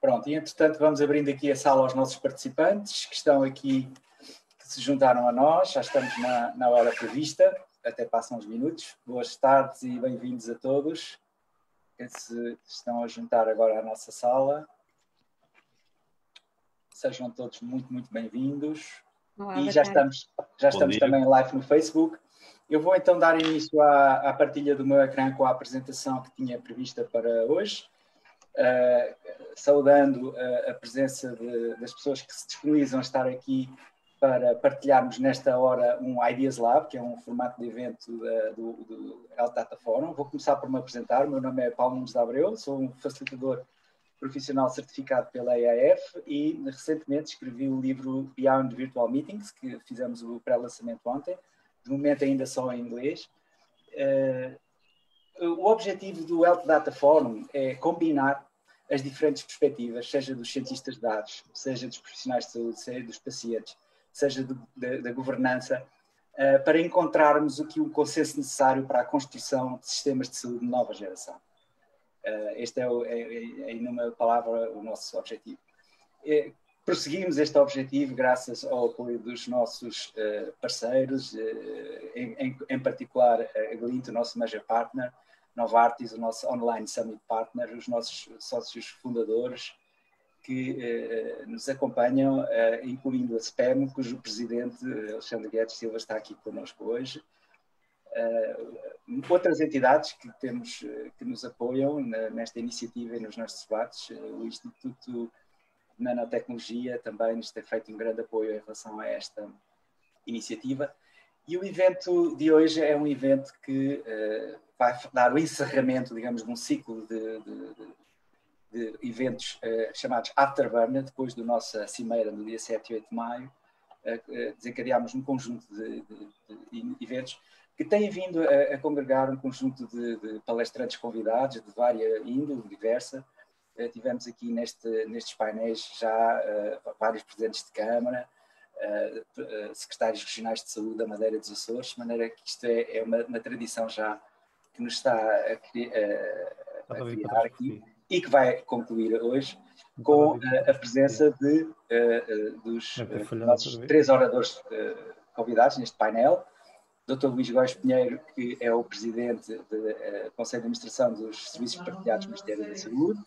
Pronto, e entretanto vamos abrindo aqui a sala aos nossos participantes que estão aqui, que se juntaram a nós, já estamos na hora prevista, até passam uns minutos. Boas tardes e bem-vindos a todos que se estão a juntar agora à nossa sala. Sejam todos muito, muito bem-vindos. E já estamos também live no Facebook. Eu vou então dar início à partilha do meu ecrã com a apresentação que tinha prevista para hoje, saudando a presença das pessoas que se disponibilizam a estar aqui para partilharmos nesta hora um Ideas Lab, que é um formato de evento do Health Data Forum. Vou começar por me apresentar. O meu nome é Paulo Nunes de Abreu, sou um facilitador profissional certificado pela EAF e recentemente escrevi o livro Beyond Virtual Meetings, que fizemos o pré-lançamento ontem, de momento ainda só em inglês. O objetivo do Health Data Forum é combinar as diferentes perspectivas, seja dos cientistas de dados, seja dos profissionais de saúde, seja dos pacientes, seja da governança, para encontrarmos o consenso necessário para a construção de sistemas de saúde de nova geração. Este é, em uma palavra, o nosso objetivo. Prosseguimos este objetivo graças ao apoio dos nossos parceiros, em particular a Glint, o nosso major partner, Novartis, o nosso online summit partner, os nossos sócios fundadores que nos acompanham, incluindo a SPEM, cujo presidente, Alexandre Guedes Silva, está aqui connosco hoje. Outras entidades que temos que nos apoiam nesta iniciativa e nos nossos debates, o Instituto de Nanotecnologia também nos tem feito um grande apoio em relação a esta iniciativa. E o evento de hoje é um evento que vai dar o encerramento, digamos, de um ciclo de eventos chamados Afterburner, depois da nossa cimeira no dia 7 e 8 de maio. Desencadeámos um conjunto de eventos que têm vindo a congregar um conjunto de palestrantes convidados de várias índole, diversa. Tivemos aqui nestes painéis já vários presidentes de Câmara, secretários regionais de saúde da Madeira e dos Açores, de maneira que isto é uma tradição já que nos está a criar aqui e que vai concluir hoje com a presença dos nossos 3 oradores convidados neste painel. Dr. Luís Góes Pinheiro, que é o presidente do Conselho de Administração dos Serviços Partilhados do Ministério da Saúde,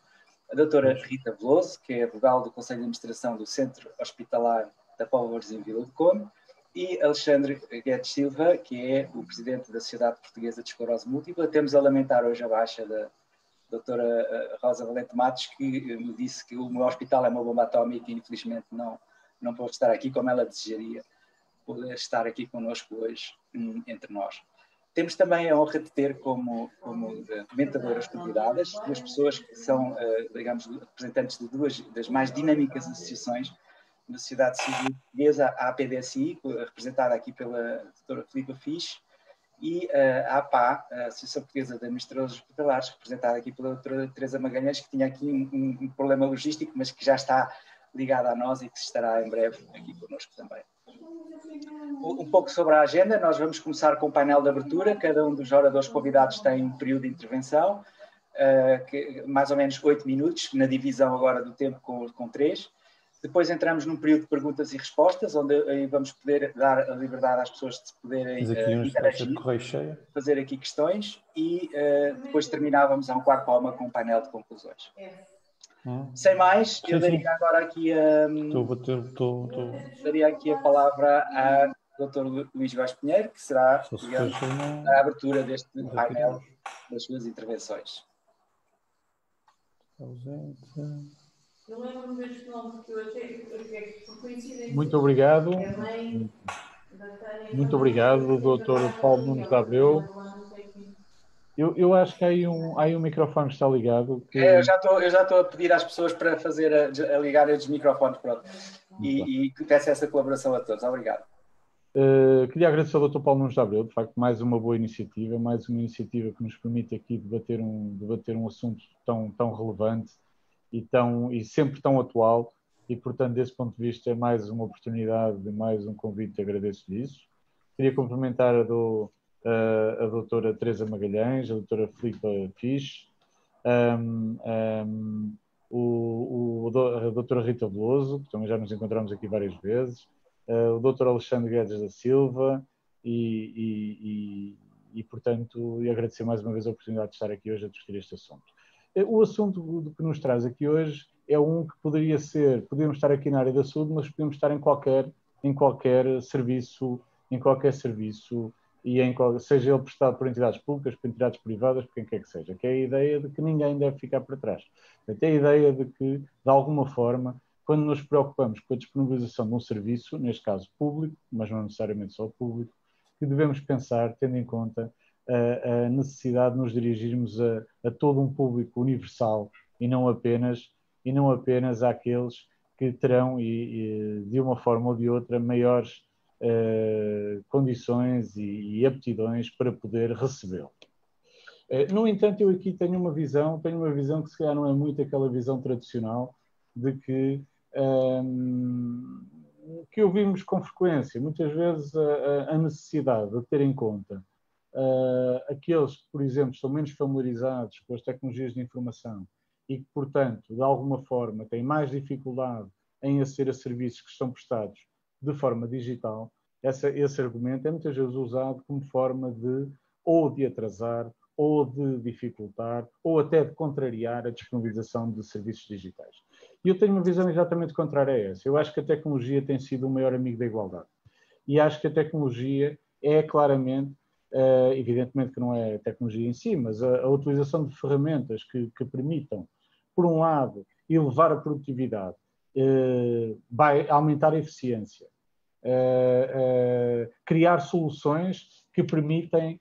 a doutora Rita Veloso, que é vogal do Conselho de Administração do Centro Hospitalar da Póvoa Varzim Vila do Conde, e Alexandre Guedes Silva, que é o presidente da Sociedade Portuguesa de Esclerose Múltipla. Temos a lamentar hoje a baixa da doutora Rosa Valente Matos, que me disse que o meu hospital é uma bomba atómica e infelizmente não pode estar aqui como ela desejaria poder estar aqui connosco hoje entre nós. Temos também a honra de ter como comentadoras convidadas 2 pessoas que são, digamos, representantes de 2 das mais dinâmicas associações da sociedade civil portuguesa, a APDSI, representada aqui pela doutora Filipa Fisch, e a APA, a Associação Portuguesa de Administradores Hospitalares, representada aqui pela doutora Teresa Magalhães, que tinha aqui um problema logístico, mas que já está ligada a nós e que estará em breve aqui connosco também. Um pouco sobre a agenda, nós vamos começar com o painel de abertura, cada um dos oradores convidados tem um período de intervenção, mais ou menos 8 minutos, na divisão agora do tempo com 3. Depois entramos num período de perguntas e respostas, onde aí vamos poder dar a liberdade às pessoas de se poderem interagir, fazer aqui questões e depois terminávamos a 1/4 com um painel de conclusões. Sem mais, eu daria agora aqui daria aqui a palavra ao Dr. Luís Góes Pinheiro, que será, digamos, a abertura deste painel das suas intervenções. Muito obrigado. Muito obrigado, Dr. Paulo Nunes de Abreu. Eu acho que há aí um microfone que está ligado. Eu já estou a pedir às pessoas para fazer a ligar os microfones, pronto. E que peço essa colaboração a todos. Obrigado. Queria agradecer ao Dr. Paulo Nunes de Abreu, de facto, mais uma boa iniciativa, mais uma iniciativa que nos permite aqui debater um assunto tão relevante e sempre tão atual, e portanto, desse ponto de vista, é mais uma oportunidade, mais um convite, agradeço-lhe isso. Queria cumprimentar a doutora Teresa Magalhães, a doutora Filipa Fisch, a doutora Rita Veloso, que também já nos encontramos aqui várias vezes, o doutor Alexandre Guedes da Silva e portanto, agradecer mais uma vez a oportunidade de estar aqui hoje a discutir este assunto. O assunto que nos traz aqui hoje é um que poderia ser, podemos estar aqui na área da saúde, mas podemos estar em qualquer serviço, seja ele prestado por entidades públicas, por entidades privadas, por quem quer que seja, que é a ideia de que ninguém deve ficar para trás. Portanto, é a ideia de que, de alguma forma, quando nos preocupamos com a disponibilização de um serviço, neste caso público, mas não necessariamente só público, que devemos pensar, tendo em conta a necessidade de nos dirigirmos a todo um público universal e não apenas àqueles que terão, de uma forma ou de outra, maiores condições e aptidões para poder recebê-lo. No entanto, eu aqui tenho uma visão que se calhar não é muito aquela visão tradicional de que ouvimos com frequência, muitas vezes a necessidade de ter em conta aqueles que, por exemplo, estão menos familiarizados com as tecnologias de informação e que, portanto, de alguma forma têm mais dificuldade em aceder a serviços que estão prestados de forma digital, esse argumento é muitas vezes usado como forma de ou de atrasar, ou de dificultar, ou até de contrariar a disponibilização de serviços digitais. E eu tenho uma visão exatamente contrária a essa. Eu acho que a tecnologia tem sido o maior amigo da igualdade. E acho que a tecnologia é claramente, evidentemente que não é a tecnologia em si, mas a utilização de ferramentas que permitam, por um lado, elevar a produtividade, vai aumentar a eficiência, criar soluções que permitem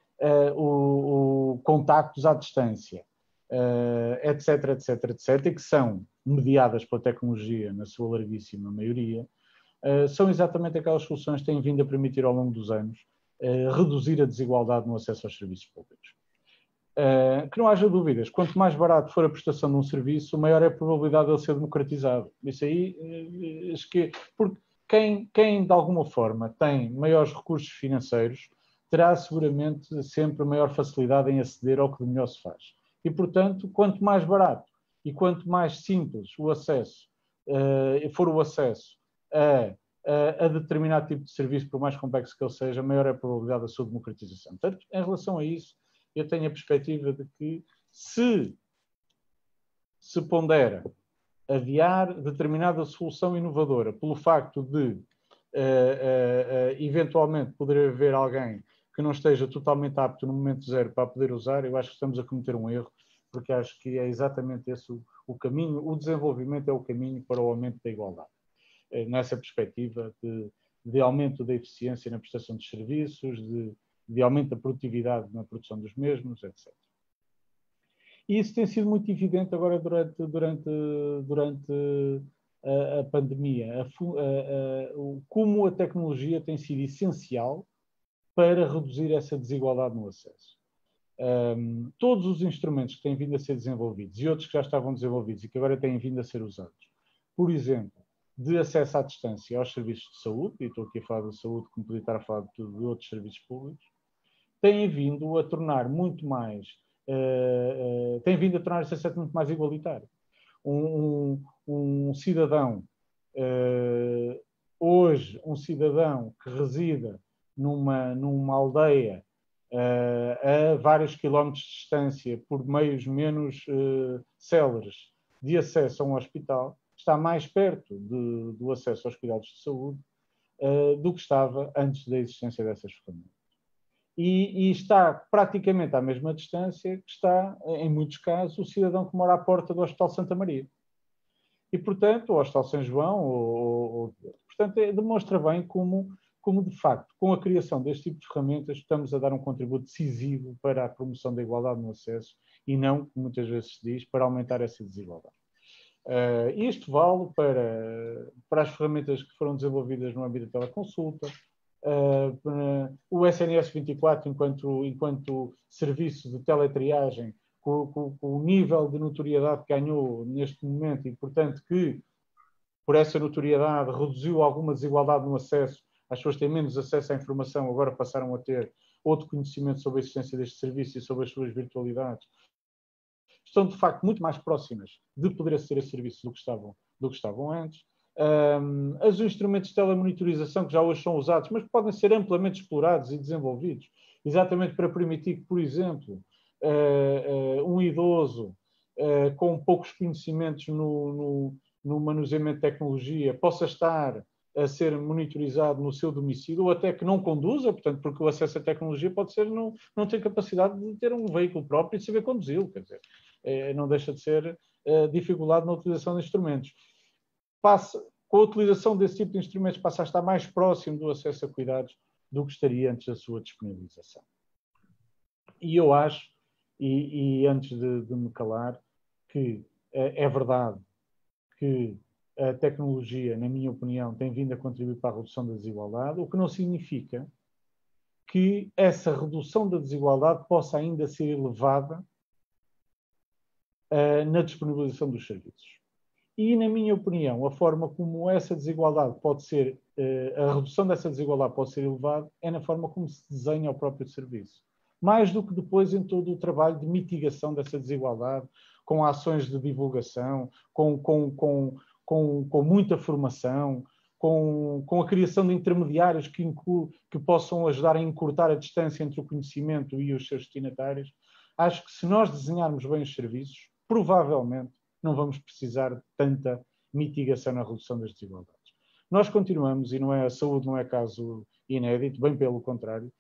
contactos à distância, etc, etc, etc, e que são mediadas pela tecnologia na sua larguíssima maioria, são exatamente aquelas soluções que têm vindo a permitir ao longo dos anos reduzir a desigualdade no acesso aos serviços públicos. Que não haja dúvidas, quanto mais barato for a prestação de um serviço, maior é a probabilidade de ele ser democratizado. Isso aí, porque quem de alguma forma tem maiores recursos financeiros terá seguramente sempre maior facilidade em aceder ao que de melhor se faz. E, portanto, quanto mais barato e quanto mais simples o acesso for o acesso a determinado tipo de serviço, por mais complexo que ele seja, maior é a probabilidade da sua democratização. Portanto, em relação a isso, eu tenho a perspectiva de que se pondera adiar determinada solução inovadora pelo facto de eventualmente poder haver alguém que não esteja totalmente apto no momento zero para poder usar, eu acho que estamos a cometer um erro, porque acho que é exatamente esse o caminho, o desenvolvimento é o caminho para o aumento da igualdade. Nessa perspectiva de aumento da eficiência na prestação de serviços, de aumento da produtividade na produção dos mesmos, etc. E isso tem sido muito evidente agora durante a pandemia, como a tecnologia tem sido essencial para reduzir essa desigualdade no acesso. Todos os instrumentos que têm vindo a ser desenvolvidos e outros que já estavam desenvolvidos e que agora têm vindo a ser usados, por exemplo, de acesso à distância aos serviços de saúde, e estou aqui a falar de saúde como podia estar a falar de outros serviços públicos, têm vindo a tornar muito mais, têm vindo a tornar esse acesso muito mais igualitário. Um cidadão, hoje, um cidadão que resida numa aldeia a vários quilómetros de distância, por meios menos céleres de acesso a um hospital, está mais perto do acesso aos cuidados de saúde do que estava antes da existência dessas ferramentas. E está praticamente à mesma distância que está, em muitos casos, o cidadão que mora à porta do Hospital Santa Maria. E, portanto, o Hospital São João, portanto, demonstra bem como, de facto, com a criação deste tipo de ferramentas, estamos a dar um contributo decisivo para a promoção da igualdade no acesso e não, como muitas vezes se diz, para aumentar essa desigualdade. Isto vale para as ferramentas que foram desenvolvidas no âmbito da teleconsulta, o SNS 24 enquanto serviço de teletriagem, com o nível de notoriedade que ganhou neste momento e, portanto, que por essa notoriedade reduziu alguma desigualdade no acesso, as pessoas têm menos acesso à informação, agora passaram a ter outro conhecimento sobre a existência deste serviço e sobre as suas virtualidades. estão de facto muito mais próximas de poder aceder a serviços do que estavam antes. Os instrumentos de telemonitorização que já hoje são usados, mas podem ser amplamente explorados e desenvolvidos, exatamente para permitir que, por exemplo, um idoso com poucos conhecimentos no manuseamento de tecnologia possa estar a ser monitorizado no seu domicílio, ou até que não conduza, portanto, porque o acesso à tecnologia pode ser não ter capacidade de ter um veículo próprio e de saber conduzi-lo, quer dizer, não deixa de ser dificuldade na utilização de instrumentos. Com a utilização desse tipo de instrumentos, passa a estar mais próximo do acesso a cuidados do que estaria antes da sua disponibilização. E eu acho, e antes de me calar, que é verdade que a tecnologia, na minha opinião, tem vindo a contribuir para a redução da desigualdade, o que não significa que essa redução da desigualdade possa ainda ser elevada na disponibilização dos serviços. E, na minha opinião, a forma como essa desigualdade pode ser, a redução dessa desigualdade pode ser elevada é na forma como se desenha o próprio serviço. Mais do que depois em todo o trabalho de mitigação dessa desigualdade, com ações de divulgação, com muita formação, com a criação de intermediários que possam ajudar a encurtar a distância entre o conhecimento e os seus destinatários. Acho que se nós desenharmos bem os serviços, provavelmente não vamos precisar de tanta mitigação na redução das desigualdades. Nós continuamos, e a saúde não é caso inédito, bem pelo contrário,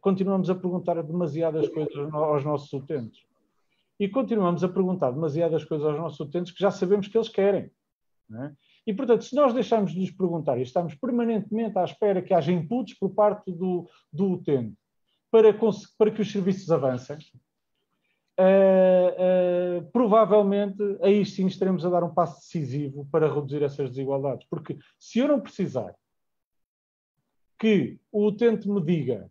continuamos a perguntar demasiadas coisas aos nossos utentes. E continuamos a perguntar demasiadas coisas aos nossos utentes que já sabemos que eles querem. Não é? E, portanto, se nós deixarmos de lhes perguntar e estamos permanentemente à espera que haja inputs por parte do utente para que os serviços avancem, provavelmente aí sim estaremos a dar um passo decisivo para reduzir essas desigualdades. Porque se eu não precisar que o utente me diga,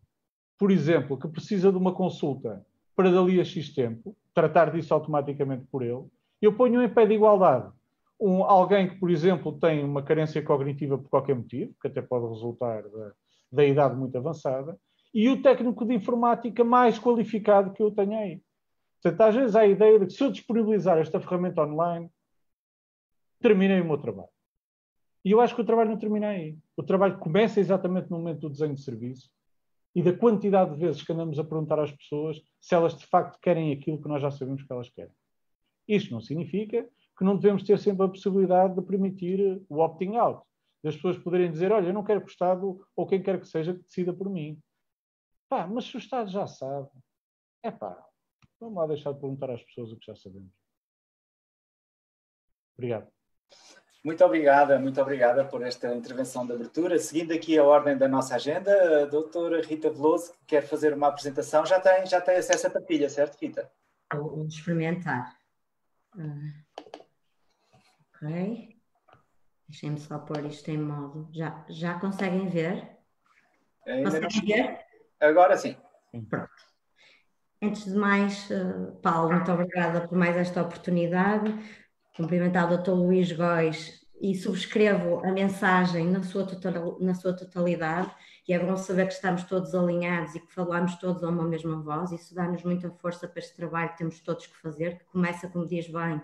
por exemplo, que precisa de uma consulta para dali a X tempo, tratar disso automaticamente por ele, eu ponho em pé de igualdade alguém que, por exemplo, tem uma carência cognitiva por qualquer motivo, que até pode resultar da idade muito avançada, e o técnico de informática mais qualificado que eu tenho aí. Portanto, às vezes há a ideia de que se eu disponibilizar esta ferramenta online, terminei o meu trabalho. E eu acho que o trabalho não termina aí. O trabalho começa exatamente no momento do desenho de serviço e da quantidade de vezes que andamos a perguntar às pessoas se elas de facto querem aquilo que nós já sabemos que elas querem. Isto não significa que não devemos ter sempre a possibilidade de permitir o opting out. Das pessoas poderem dizer, olha, eu não quero que o Estado, ou quem quer que seja, que decida por mim. Pá, mas se o Estado já sabe, vamos lá deixar de perguntar às pessoas o que já sabemos. Obrigado. Muito obrigada por esta intervenção de abertura. Seguindo aqui a ordem da nossa agenda, a doutora Rita Veloso quer fazer uma apresentação. Já tem acesso à partilha, certo, Rita? Vou experimentar. Ok. Deixem-me só pôr isto em modo. Já conseguem ver? Conseguem ver? Agora sim. Pronto. Antes de mais, Paulo, muito obrigada por mais esta oportunidade. Cumprimentar o Dr. Luís Góis e subscrevo a mensagem na sua totalidade. E é bom saber que estamos todos alinhados e que falamos todos a uma mesma voz. Isso dá-nos muita força para este trabalho que temos todos que fazer, que começa, como diz bem,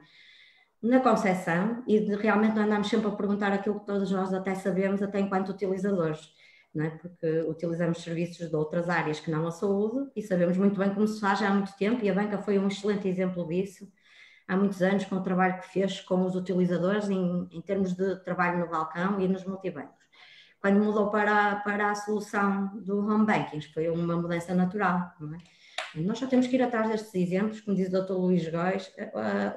na concepção e de realmente não andamos sempre a perguntar aquilo que todos nós até sabemos, até enquanto utilizadores. Não é? Porque utilizamos serviços de outras áreas que não a saúde e sabemos muito bem como se faz há muito tempo e a banca foi um excelente exemplo disso há muitos anos com o trabalho que fez com os utilizadores em termos de trabalho no balcão e nos multibancos. Quando mudou para a solução do home banking, foi uma mudança natural, não é? Nós só temos que ir atrás destes exemplos, como diz o Dr. Luís Góis,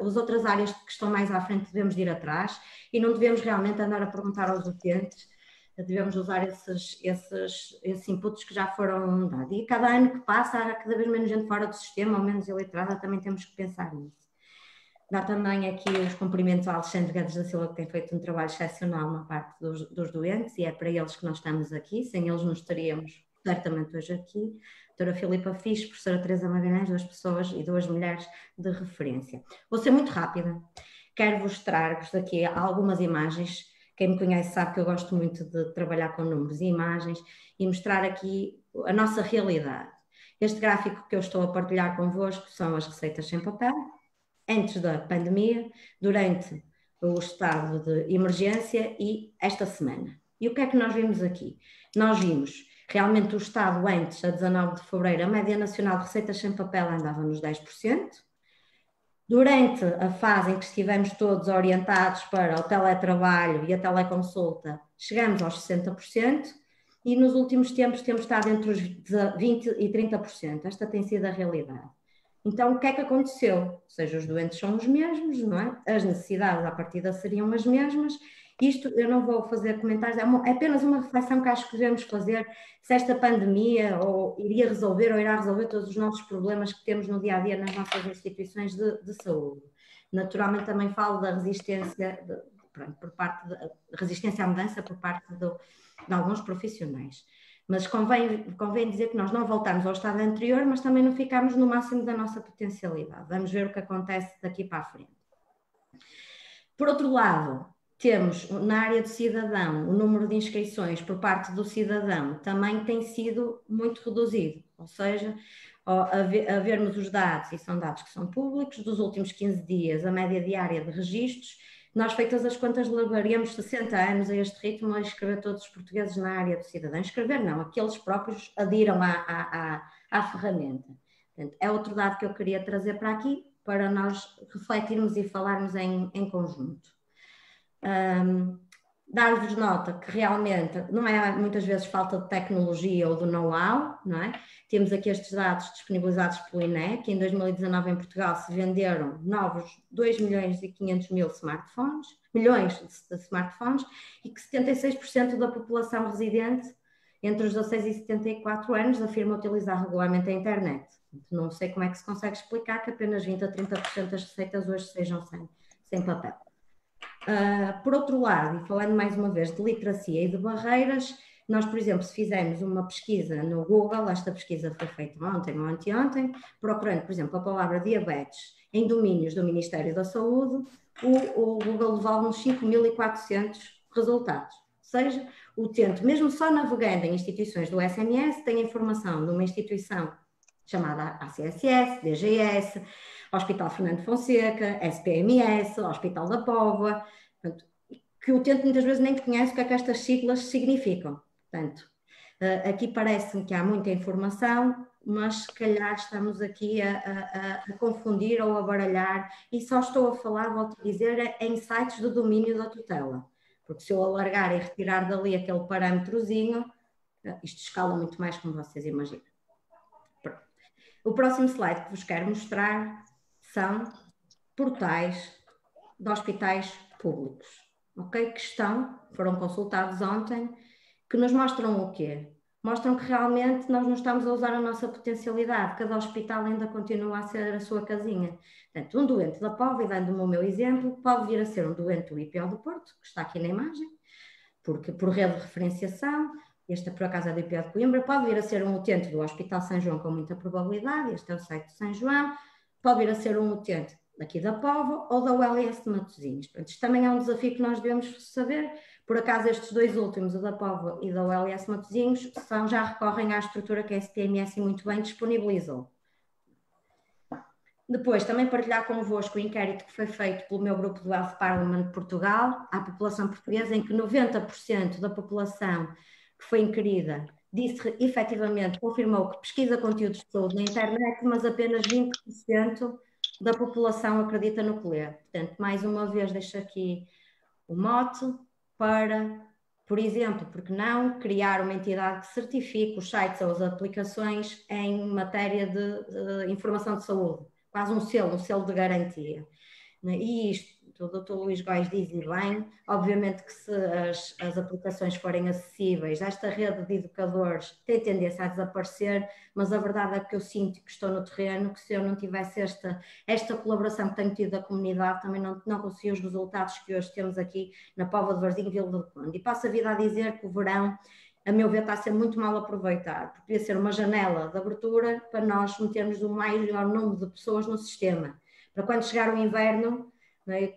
as outras áreas que estão mais à frente devemos de ir atrás e não devemos realmente andar a perguntar aos utentes, devemos usar esses inputs que já foram dados. E cada ano que passa, há cada vez menos gente fora do sistema, ou menos iletrada, também temos que pensar nisso. Dá também aqui os cumprimentos ao Alexandre Guedes da Silva, que tem feito um trabalho excepcional na parte dos doentes, e é para eles que nós estamos aqui, sem eles não estaríamos certamente hoje aqui. Doutora Filipa Fisch, professora Teresa Magalhães, 2 pessoas e 2 mulheres de referência. Vou ser muito rápida, quero-vos trazer aqui algumas imagens. Quem me conhece sabe que eu gosto muito de trabalhar com números e imagens e mostrar aqui a nossa realidade. Este gráfico que eu estou a partilhar convosco são as receitas sem papel. antes da pandemia, durante o estado de emergência e esta semana. E o que é que nós vimos aqui? Nós vimos realmente o estado antes, a 19 de fevereiro, a média nacional de receitas sem papel andava nos 10%. Durante a fase em que estivemos todos orientados para o teletrabalho e a teleconsulta, chegamos aos 60%. E nos últimos tempos temos estado entre os 20% e 30%. Esta tem sido a realidade. Então, o que é que aconteceu? Ou seja, os doentes são os mesmos, não é? As necessidades à partida seriam as mesmas. Isto eu não vou fazer comentários, é apenas uma reflexão que acho que devemos fazer, se esta pandemia iria resolver ou irá resolver todos os nossos problemas que temos no dia a dia nas nossas instituições de saúde. Naturalmente também falo da resistência, por parte de resistência à mudança por parte de alguns profissionais. Mas convém dizer que nós não voltamos ao estado anterior, mas também não ficamos no máximo da nossa potencialidade. Vamos ver o que acontece daqui para a frente. Por outro lado, temos na área do cidadão, o número de inscrições por parte do cidadão também tem sido muito reduzido, ou seja, a vermos os dados, e são dados que são públicos, dos últimos 15 dias, a média diária de registros, nós feitas as contas levaríamos 60 anos a este ritmo a escrever todos os portugueses na área do cidadão. Escrever não, aqueles próprios adiram à ferramenta. Portanto, é outro dado que eu queria trazer para aqui, para nós refletirmos e falarmos em conjunto. Dar-vos nota que realmente não é muitas vezes falta de tecnologia ou de know-how, não é? Temos aqui estes dados disponibilizados pelo INE, que em 2019 em Portugal se venderam novos 2.500.000 smartphones, milhões de smartphones, e que 76% da população residente entre os 16 e 74 anos afirma utilizar regularmente a internet. Não sei como é que se consegue explicar que apenas 20 a 30% das receitas hoje sejam sem papel. Por outro lado, e falando mais uma vez de literacia e de barreiras, nós, por exemplo, se fizermos uma pesquisa no Google, esta pesquisa foi feita ontem ou anteontem, procurando, por exemplo, a palavra diabetes em domínios do Ministério da Saúde, o Google devolve-nos 5.400 resultados. Ou seja, o utente, mesmo só navegando em instituições do SNS, tem informação de uma instituição chamada ACSS, DGS, Hospital Fernando Fonseca, SPMS, Hospital da Póvoa, portanto, que o utente muitas vezes nem conhece o que é que estas siglas significam. Portanto, aqui parece-me que há muita informação, mas se calhar estamos aqui a confundir ou a baralhar, e só estou a falar, volto a dizer, em sites do domínio da tutela, porque se eu alargar e retirar dali aquele parâmetrozinho, isto escala muito mais, como vocês imaginam. Pronto. O próximo slide que vos quero mostrar são portais de hospitais públicos, ok? Foram consultados ontem, que nos mostram o quê? Mostram que realmente nós não estamos a usar a nossa potencialidade, cada hospital ainda continua a ser a sua casinha. Portanto, um doente da Póvoa, e dando-me o meu exemplo, pode vir a ser um doente do IPO do Porto, que está aqui na imagem, porque por rede de referenciação, este por acaso é do IPO de Coimbra, pode vir a ser um utente do Hospital São João com muita probabilidade, este é o site de São João, pode vir a ser um utente daqui da Póvoa ou da ULS de Matosinhos. Portanto, isto também é um desafio que nós devemos saber. Por acaso, estes dois últimos, o da Póvoa e da ULS Matosinhos, já recorrem à estrutura que a SPMS muito bem disponibilizou. Depois, também partilhar convosco o inquérito que foi feito pelo meu grupo do Health Parliament de Portugal, à população portuguesa, em que 90% da população que foi inquirida disse efetivamente, confirmou que pesquisa conteúdos de saúde na internet, mas apenas 20% da população acredita no que lê. Portanto, mais uma vez deixo aqui o mote para, por exemplo, porque não criar uma entidade que certifique os sites ou as aplicações em matéria de informação de saúde, quase um selo de garantia. E isto, o Dr. Luís Góes diz bem, obviamente que se as aplicações forem acessíveis, esta rede de educadores tem tendência a desaparecer, mas a verdade é que eu sinto que estou no terreno, que se eu não tivesse esta colaboração que tenho tido da comunidade, também não conseguia os resultados que hoje temos aqui na Póvoa de Varzim, Vila do Conde. E passo a vida a dizer que o verão, a meu ver, está a ser muito mal aproveitado, porque devia ser uma janela de abertura para nós metermos o maior número de pessoas no sistema. Para quando chegar o inverno,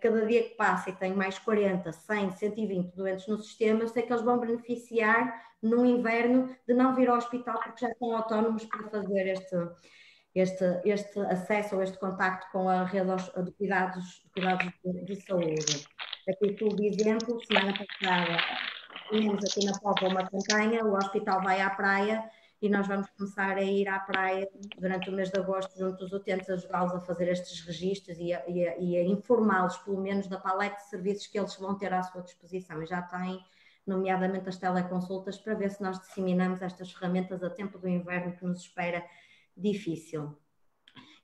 cada dia que passa e tem mais 40, 100, 120 doentes no sistema, eu sei que eles vão beneficiar no inverno de não vir ao hospital porque já estão autónomos para fazer este acesso ou este contacto com a rede de cuidados de saúde. Aqui, por exemplo, semana passada, tínhamos aqui na Póvoa uma campanha, o hospital vai à praia, e nós vamos começar a ir à praia durante o mês de agosto, junto dos utentes, ajudá-los a fazer estes registros e a informá-los, pelo menos, da paleta de serviços que eles vão ter à sua disposição. E já têm, nomeadamente, as teleconsultas, para ver se nós disseminamos estas ferramentas a tempo do inverno que nos espera difícil.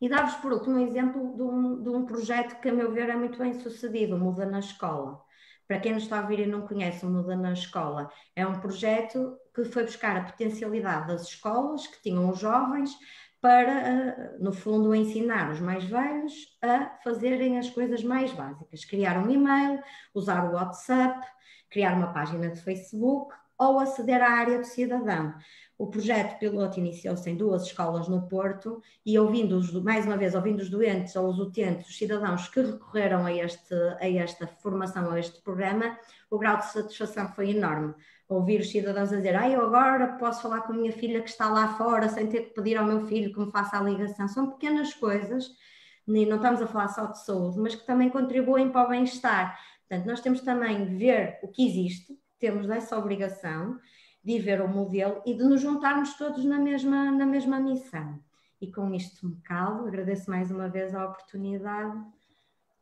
E dar-vos, por último, um exemplo de um projeto que, a meu ver, é muito bem sucedido, Muda na Escola. Para quem nos está a ouvir e não conhece o Muda na Escola, é um projeto que foi buscar a potencialidade das escolas que tinham os jovens para, no fundo, ensinar os mais velhos a fazerem as coisas mais básicas. Criar um e-mail, usar o WhatsApp, criar uma página de Facebook ou aceder à área do cidadão. O projeto piloto iniciou-se em 2 escolas no Porto e mais uma vez, ouvindo os doentes ou os utentes, os cidadãos que recorreram a esta formação, a este programa, o grau de satisfação foi enorme. Ouvir os cidadãos a dizer, eu agora posso falar com a minha filha que está lá fora sem ter que pedir ao meu filho que me faça a ligação. São pequenas coisas, e não estamos a falar só de saúde, mas que também contribuem para o bem-estar. Portanto, nós temos também de ver o que existe, temos essa obrigação de ver o modelo e de nos juntarmos todos na mesma missão. E com isto me calo, agradeço mais uma vez a oportunidade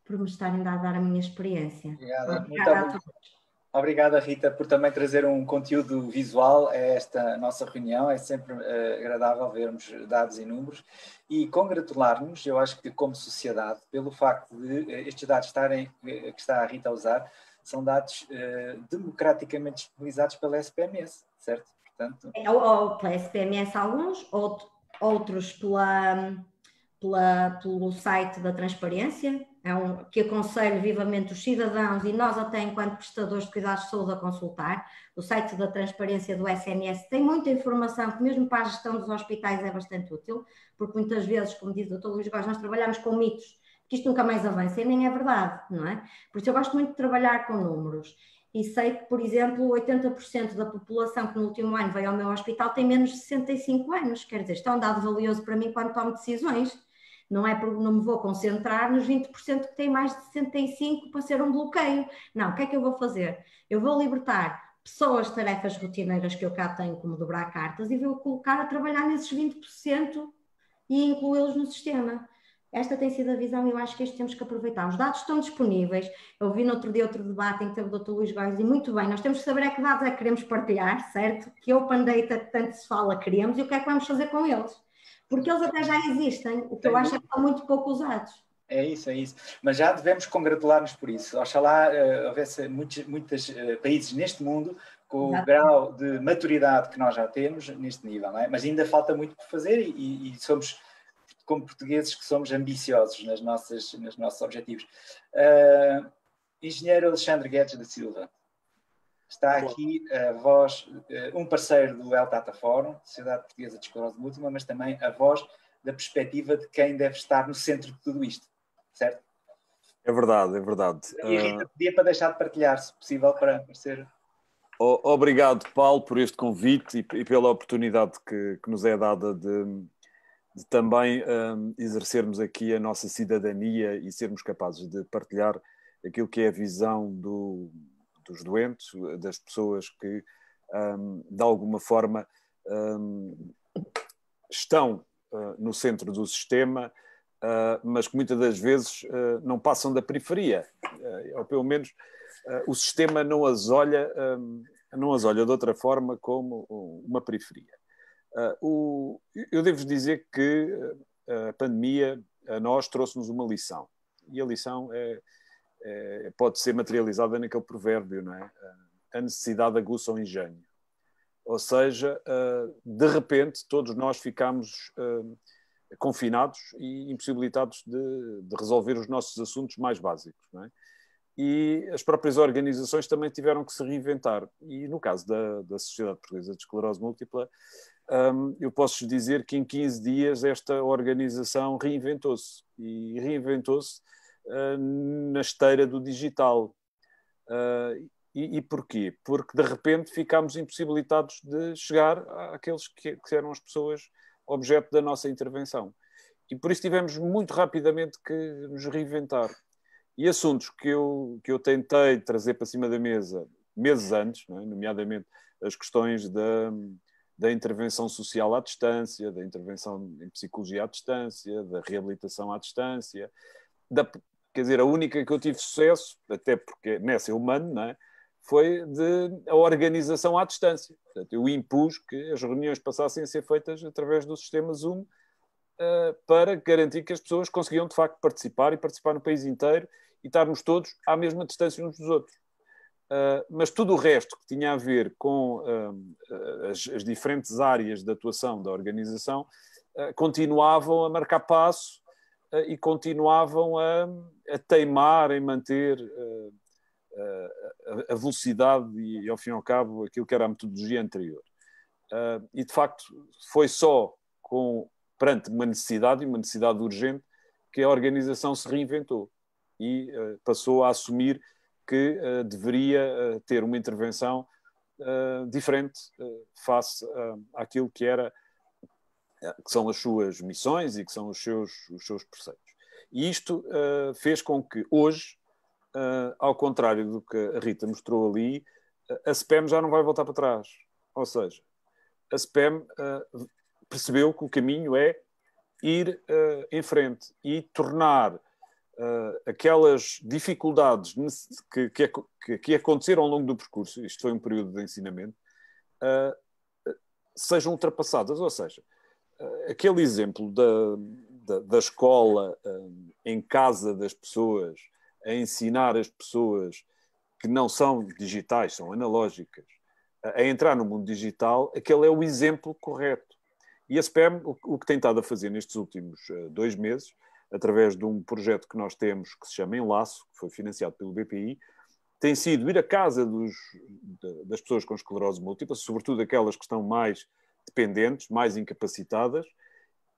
por me estarem a dar a minha experiência. Obrigada a todos. Obrigada, Rita, por também trazer um conteúdo visual a esta nossa reunião. É sempre agradável vermos dados e números e congratular-nos, eu acho que como sociedade, pelo facto de estes dados que está a Rita a usar, são dados democraticamente disponibilizados pela SPMS, certo? Portanto... Ou pela SPMS alguns, outros pelo site da transparência, que aconselho vivamente os cidadãos e nós até enquanto prestadores de cuidados de saúde a consultar. O site da transparência do SNS tem muita informação que mesmo para a gestão dos hospitais é bastante útil, porque muitas vezes, como diz o Dr. Luís Góes, nós trabalhamos com mitos, que isto nunca mais avança e nem é verdade, não é? Por isso eu gosto muito de trabalhar com números. E sei que, por exemplo, 80% da população que no último ano veio ao meu hospital tem menos de 65 anos. Quer dizer, isto é um dado valioso para mim quando tomo decisões. Não é porque não me vou concentrar nos 20% que têm mais de 65 para ser um bloqueio. Não, o que é que eu vou fazer? Eu vou libertar pessoas de tarefas rotineiras que eu cá tenho, como dobrar cartas, e vou colocar a trabalhar nesses 20% e incluí-los no sistema. Esta tem sido a visão e eu acho que isto temos que aproveitar. Os dados estão disponíveis. Eu vi no outro dia outro debate em que teve o Dr. Luís Góes e muito bem, nós temos que saber que dados é que queremos partilhar, certo? Que open data que tanto se fala queremos e o que é que vamos fazer com eles. Porque eles até já existem, o que eu acho é que estão muito pouco usados. É isso. Mas já devemos congratular-nos por isso. Oxalá houvesse muitos países neste mundo com o grau de maturidade que nós já temos neste nível, não é? Mas ainda falta muito por fazer e somos, como portugueses, que somos ambiciosos nos nossos objetivos. Engenheiro Alexandre Guedes da Silva, está aqui a voz, um parceiro do El Tata Fórum, Sociedade Portuguesa de Esclerose Múltipla, mas também a voz da perspectiva de quem deve estar no centro de tudo isto, certo? É verdade, é verdade. E a Rita pedia para deixar de partilhar, se possível, para aparecer. Obrigado, Paulo, por este convite e pela oportunidade que nos é dada de também exercermos aqui a nossa cidadania e sermos capazes de partilhar aquilo que é a visão dos doentes, das pessoas que, de alguma forma, estão no centro do sistema, mas que muitas das vezes não passam da periferia. Ou pelo menos o sistema não as olha de outra forma como uma periferia. Eu devo dizer que a pandemia a nós trouxe-nos uma lição. E a lição pode ser materializada naquele provérbio, não é? A necessidade aguça o engenho. Ou seja, de repente todos nós ficámos confinados e impossibilitados de resolver os nossos assuntos mais básicos, não é? E as próprias organizações também tiveram que se reinventar. E no caso da Sociedade Portuguesa de Esclerose Múltipla, eu posso dizer que em 15 dias esta organização reinventou-se. E reinventou-se na esteira do digital. E porquê? Porque de repente ficámos impossibilitados de chegar àqueles que eram as pessoas objeto da nossa intervenção. E por isso tivemos muito rapidamente que nos reinventar. E assuntos que eu tentei trazer para cima da mesa meses antes, não é? Nomeadamente as questões da intervenção social à distância, da intervenção em psicologia à distância, da reabilitação à distância. Quer dizer, a única que eu tive sucesso, até porque nessa é humano, não é? Foi a organização à distância. Portanto, eu impus que as reuniões passassem a ser feitas através do sistema Zoom, para garantir que as pessoas conseguiam, de facto, participar no país inteiro e estarmos todos à mesma distância uns dos outros. Mas tudo o resto que tinha a ver com as diferentes áreas de atuação da organização continuavam a marcar passo e continuavam a teimar em manter a velocidade e, ao fim e ao cabo, aquilo que era a metodologia anterior. E, de facto, foi só perante uma necessidade urgente, que a organização se reinventou e passou a assumir que deveria ter uma intervenção diferente face àquilo que são as suas missões e que são os seus preceitos. E isto fez com que hoje, ao contrário do que a Rita mostrou ali, a SPEM já não vai voltar para trás. Ou seja, a SPEM percebeu que o caminho é ir em frente e tornar aquelas dificuldades que aconteceram ao longo do percurso, isto foi um período de ensinamento, sejam ultrapassadas. Ou seja, aquele exemplo da escola em casa das pessoas, a ensinar as pessoas que não são digitais, são analógicas, a entrar no mundo digital, aquele é o exemplo correto. E a SPEM, o que tem estado a fazer nestes últimos 2 meses, através de um projeto que nós temos que se chama Enlaço, que foi financiado pelo BPI, tem sido ir à casa das pessoas com esclerose múltipla, sobretudo aquelas que estão mais dependentes, mais incapacitadas,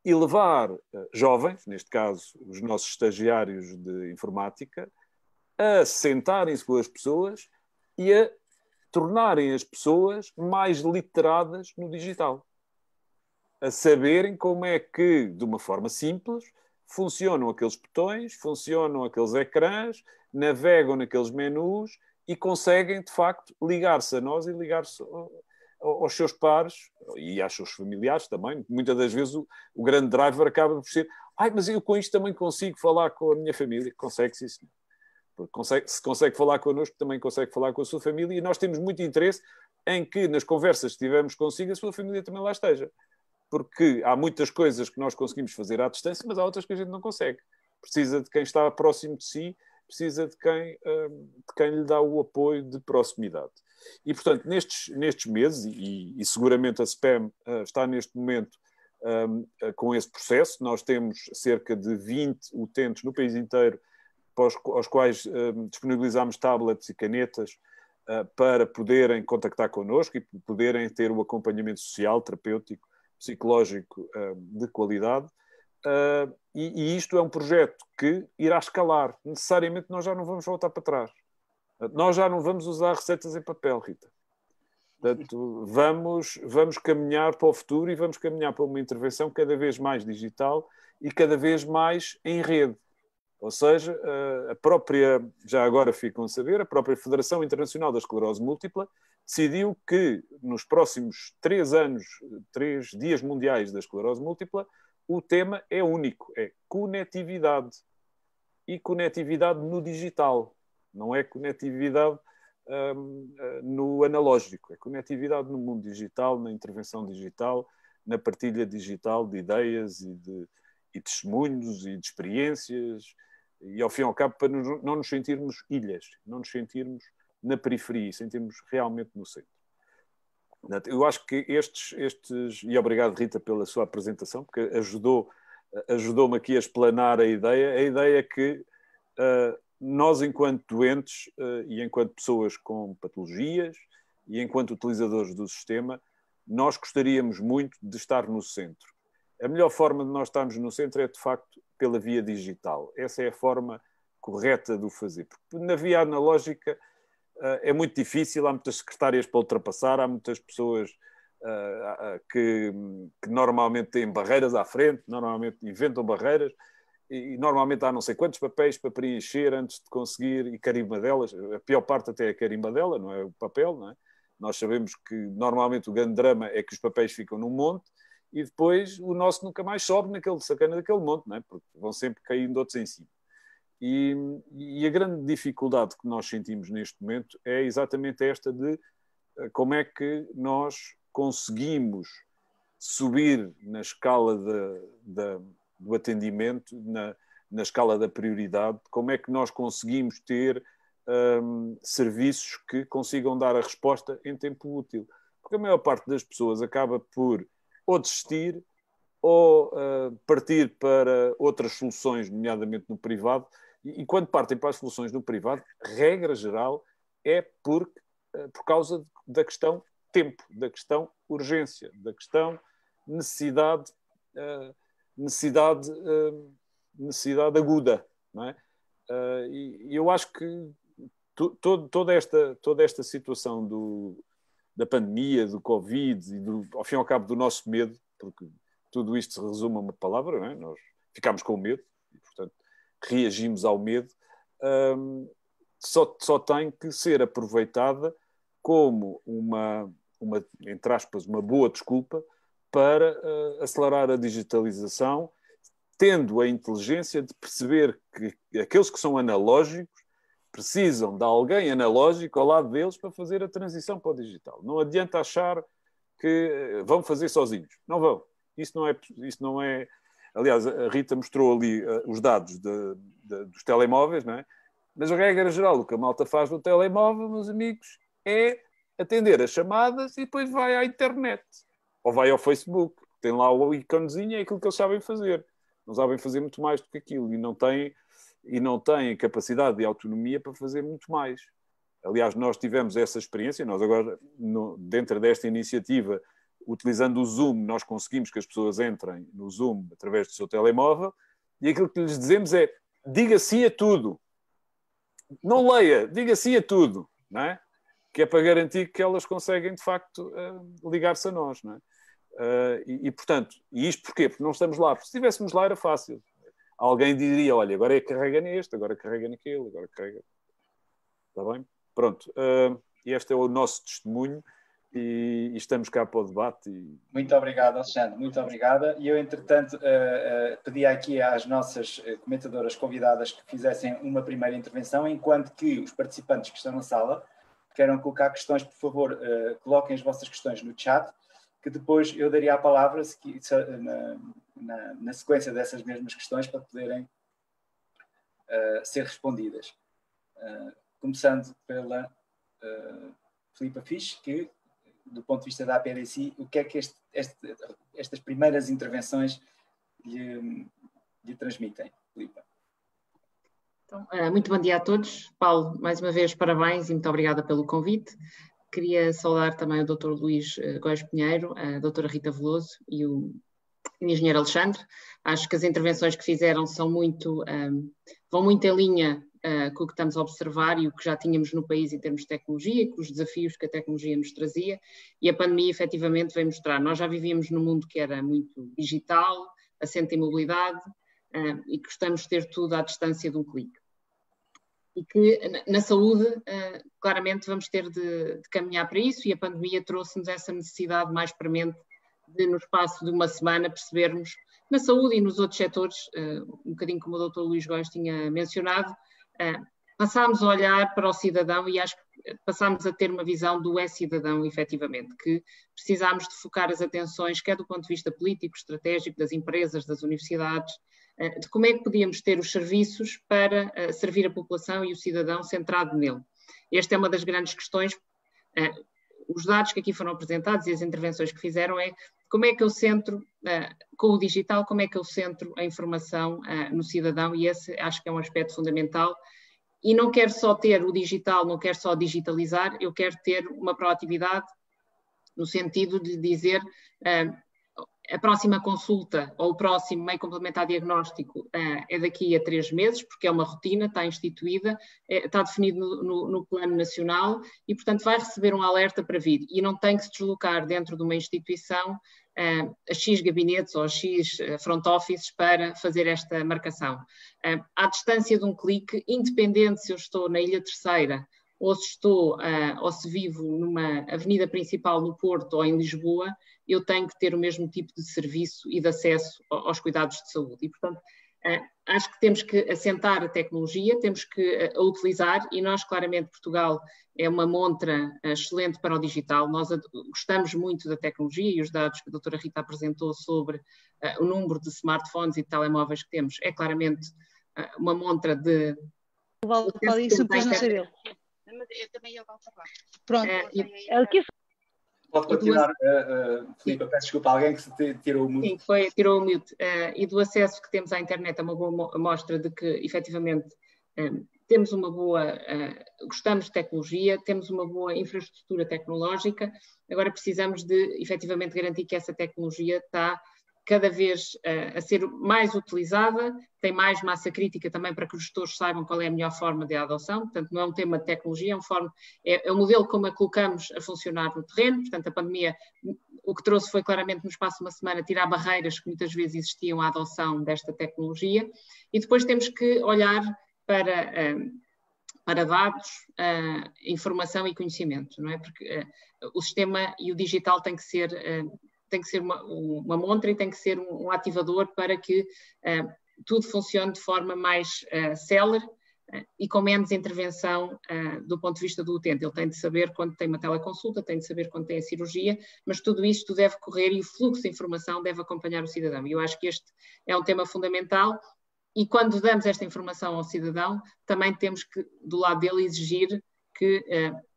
e levar jovens, neste caso os nossos estagiários de informática, a sentarem-se com as pessoas e a tornarem as pessoas mais literadas no digital. A saberem como é que, de uma forma simples, funcionam aqueles botões, funcionam aqueles ecrãs, navegam naqueles menus e conseguem, de facto, ligar-se a nós e ligar-se aos seus pares e aos seus familiares também. Muitas das vezes o grande driver acaba por ser: mas eu com isto também consigo falar com a minha família. Consegue, sim, senhor. Se consegue falar connosco, também consegue falar com a sua família, e nós temos muito interesse em que, nas conversas que tivemos consigo, a sua família também lá esteja. Porque há muitas coisas que nós conseguimos fazer à distância, mas há outras que a gente não consegue. Precisa de quem está próximo de si, precisa de quem lhe dá o apoio de proximidade. E, portanto, nestes meses, e seguramente a SPEM está neste momento com esse processo, nós temos cerca de 20 utentes no país inteiro, aos quais disponibilizamos tablets e canetas para poderem contactar connosco e poderem ter o acompanhamento social, terapêutico, psicológico de qualidade. E isto é um projeto que irá escalar. Necessariamente nós já não vamos voltar para trás. Nós já não vamos usar receitas em papel, Rita. Portanto, vamos caminhar para o futuro e vamos caminhar para uma intervenção cada vez mais digital e cada vez mais em rede. Ou seja, a própria, já agora ficam a saber, a própria Federação Internacional da Esclerose Múltipla decidiu que nos próximos 3 dias mundiais da esclerose múltipla, o tema é único, é conectividade. E conectividade no digital. Não é conectividade no analógico, é conectividade no mundo digital, na intervenção digital, na partilha digital de ideias e testemunhos e de experiências, e ao fim e ao cabo para não nos sentirmos ilhas, não nos sentirmos na periferia, sentirmos realmente no centro. Eu acho que estes e obrigado, Rita, pela sua apresentação, porque ajudou-me aqui a explanar a ideia que nós, enquanto doentes e enquanto pessoas com patologias e enquanto utilizadores do sistema, nós gostaríamos muito de estar no centro. A melhor forma de nós estarmos no centro é, de facto, pela via digital. Essa é a forma correta de o fazer. Porque na via analógica é muito difícil, há muitas secretárias para ultrapassar, há muitas pessoas que normalmente têm barreiras à frente, normalmente inventam barreiras, e normalmente há não sei quantos papéis para preencher antes de conseguir, e carimbadelas, a pior parte até é a carimbadela, não é o papel, não é? Nós sabemos que normalmente o grande drama é que os papéis ficam num monte e depois o nosso nunca mais sobe naquele sacana daquele monte, não é? Porque vão sempre caindo outros em cima. E a grande dificuldade que nós sentimos neste momento é exatamente esta de como é que nós conseguimos subir na escala do atendimento, na escala da prioridade, como é que nós conseguimos ter serviços que consigam dar a resposta em tempo útil. Porque a maior parte das pessoas acaba por ou desistir ou partir para outras soluções, nomeadamente no privado, e quando partem para as soluções no privado, regra geral, é por causa da questão tempo, da questão urgência, da questão necessidade aguda, não é? E eu acho que toda esta situação da pandemia, do Covid e, ao fim e ao cabo, do nosso medo, porque tudo isto se resume a uma palavra, não é? Nós ficámos com medo e, portanto, reagimos ao medo, só tem que ser aproveitada como entre aspas, uma boa desculpa para acelerar a digitalização, tendo a inteligência de perceber que aqueles que são analógicos precisam de alguém analógico ao lado deles para fazer a transição para o digital. Não adianta achar que vão fazer sozinhos. Não vão. Isso não é... Aliás, a Rita mostrou ali os dados dos telemóveis, não é? Mas a regra geral, o que a malta faz no telemóvel, meus amigos, é atender as chamadas e depois vai à internet. Ou vai ao Facebook. Tem lá o iconezinho, é aquilo que eles sabem fazer. Não sabem fazer muito mais do que aquilo. E não têm capacidade de autonomia para fazer muito mais. Aliás, nós tivemos essa experiência. Nós agora, dentro desta iniciativa, utilizando o Zoom, nós conseguimos que as pessoas entrem no Zoom através do seu telemóvel e aquilo que lhes dizemos é: diga sim a tudo. Não leia, diga sim a tudo. Não é? Que é para garantir que elas conseguem, de facto, ligar-se a nós. Não é? Portanto, e isto porquê? Porque não estamos lá. Porque se estivéssemos lá era fácil. Alguém diria: olha, agora carrega neste, agora carrega naquele, agora carrega... Está bem? Pronto. Este é o nosso testemunho e estamos cá para o debate. Muito obrigado, Alexandre. Muito obrigada. E eu, entretanto, pedi aqui às nossas comentadoras convidadas que fizessem uma primeira intervenção, enquanto que os participantes que estão na sala queiram colocar questões, por favor, coloquem as vossas questões no chat, que depois eu daria a palavra na sequência dessas mesmas questões para poderem ser respondidas. Começando pela Filipa Fisch, que, do ponto de vista da APDC, o que é que estas primeiras intervenções lhe transmitem, Filipa? Então, muito bom dia a todos. Paulo, mais uma vez, parabéns e muito obrigada pelo convite. Queria saudar também o Dr. Luís Góes Pinheiro, a doutora Rita Veloso e o engenheiro Alexandre. Acho que as intervenções que fizeram vão muito em linha com o que estamos a observar e o que já tínhamos no país em termos de tecnologia, com os desafios que a tecnologia nos trazia, e a pandemia efetivamente veio mostrar. Nós já vivíamos num mundo que era muito digital, assente em mobilidade, e gostamos de ter tudo à distância de um clique. E que na saúde, claramente, vamos ter de caminhar para isso, e a pandemia trouxe-nos essa necessidade mais premente de, no espaço de uma semana, percebermos, na saúde e nos outros setores, um bocadinho como o Dr. Luís Góes tinha mencionado, passámos a olhar para o cidadão e acho que passámos a ter uma visão do cidadão, efetivamente, que precisámos de focar as atenções, quer do ponto de vista político, estratégico, das empresas, das universidades, de como é que podíamos ter os serviços para servir a população e o cidadão centrado nele. Esta é uma das grandes questões. Os dados que aqui foram apresentados e as intervenções que fizeram é como é que eu centro, com o digital, como é que eu centro a informação no cidadão, e esse acho que é um aspecto fundamental. E não quero só ter o digital, não quero só digitalizar, eu quero ter uma proatividade no sentido de dizer A próxima consulta ou o próximo meio complementar diagnóstico é daqui a 3 meses, porque é uma rotina, está instituída, está definido no plano nacional e, portanto, vai receber um alerta para vir e não tem que se deslocar dentro de uma instituição a X gabinetes ou a X front offices para fazer esta marcação. À distância de um clique, independente se eu estou na Ilha Terceira ou se estou ou se vivo numa avenida principal no Porto ou em Lisboa, eu tenho que ter o mesmo tipo de serviço e de acesso aos cuidados de saúde. E, portanto, acho que temos que assentar a tecnologia, temos que a utilizar e nós, claramente, Portugal é uma montra excelente para o digital. Nós gostamos muito da tecnologia e os dados que a doutora Rita apresentou sobre o número de smartphones e de telemóveis que temos é claramente uma montra de... Vale isso, depois não sei dele. Mas eu também ia falar. Pronto. Pode continuar, Filipe, peço desculpa, alguém que se tirou o mute. Sim, tirou o mute. E do acesso que temos à internet é uma boa mostra de que, efetivamente, temos uma boa, gostamos de tecnologia, temos uma boa infraestrutura tecnológica, agora precisamos de, efetivamente, garantir que essa tecnologia está cada vez a ser mais utilizada, tem mais massa crítica também para que os gestores saibam qual é a melhor forma de adoção, portanto não é um tema de tecnologia, é um modelo como a colocamos a funcionar no terreno, portanto a pandemia o que trouxe foi claramente no espaço de uma semana tirar barreiras que muitas vezes existiam à adoção desta tecnologia e depois temos que olhar para dados, informação e conhecimento, não é? Porque o sistema e o digital tem que ser uma montra e tem que ser um ativador para que tudo funcione de forma mais célere e com menos intervenção do ponto de vista do utente. Ele tem de saber quando tem uma teleconsulta, tem de saber quando tem a cirurgia, mas tudo isto deve correr e o fluxo de informação deve acompanhar o cidadão. E eu acho que este é um tema fundamental e quando damos esta informação ao cidadão, também temos que, do lado dele, exigir que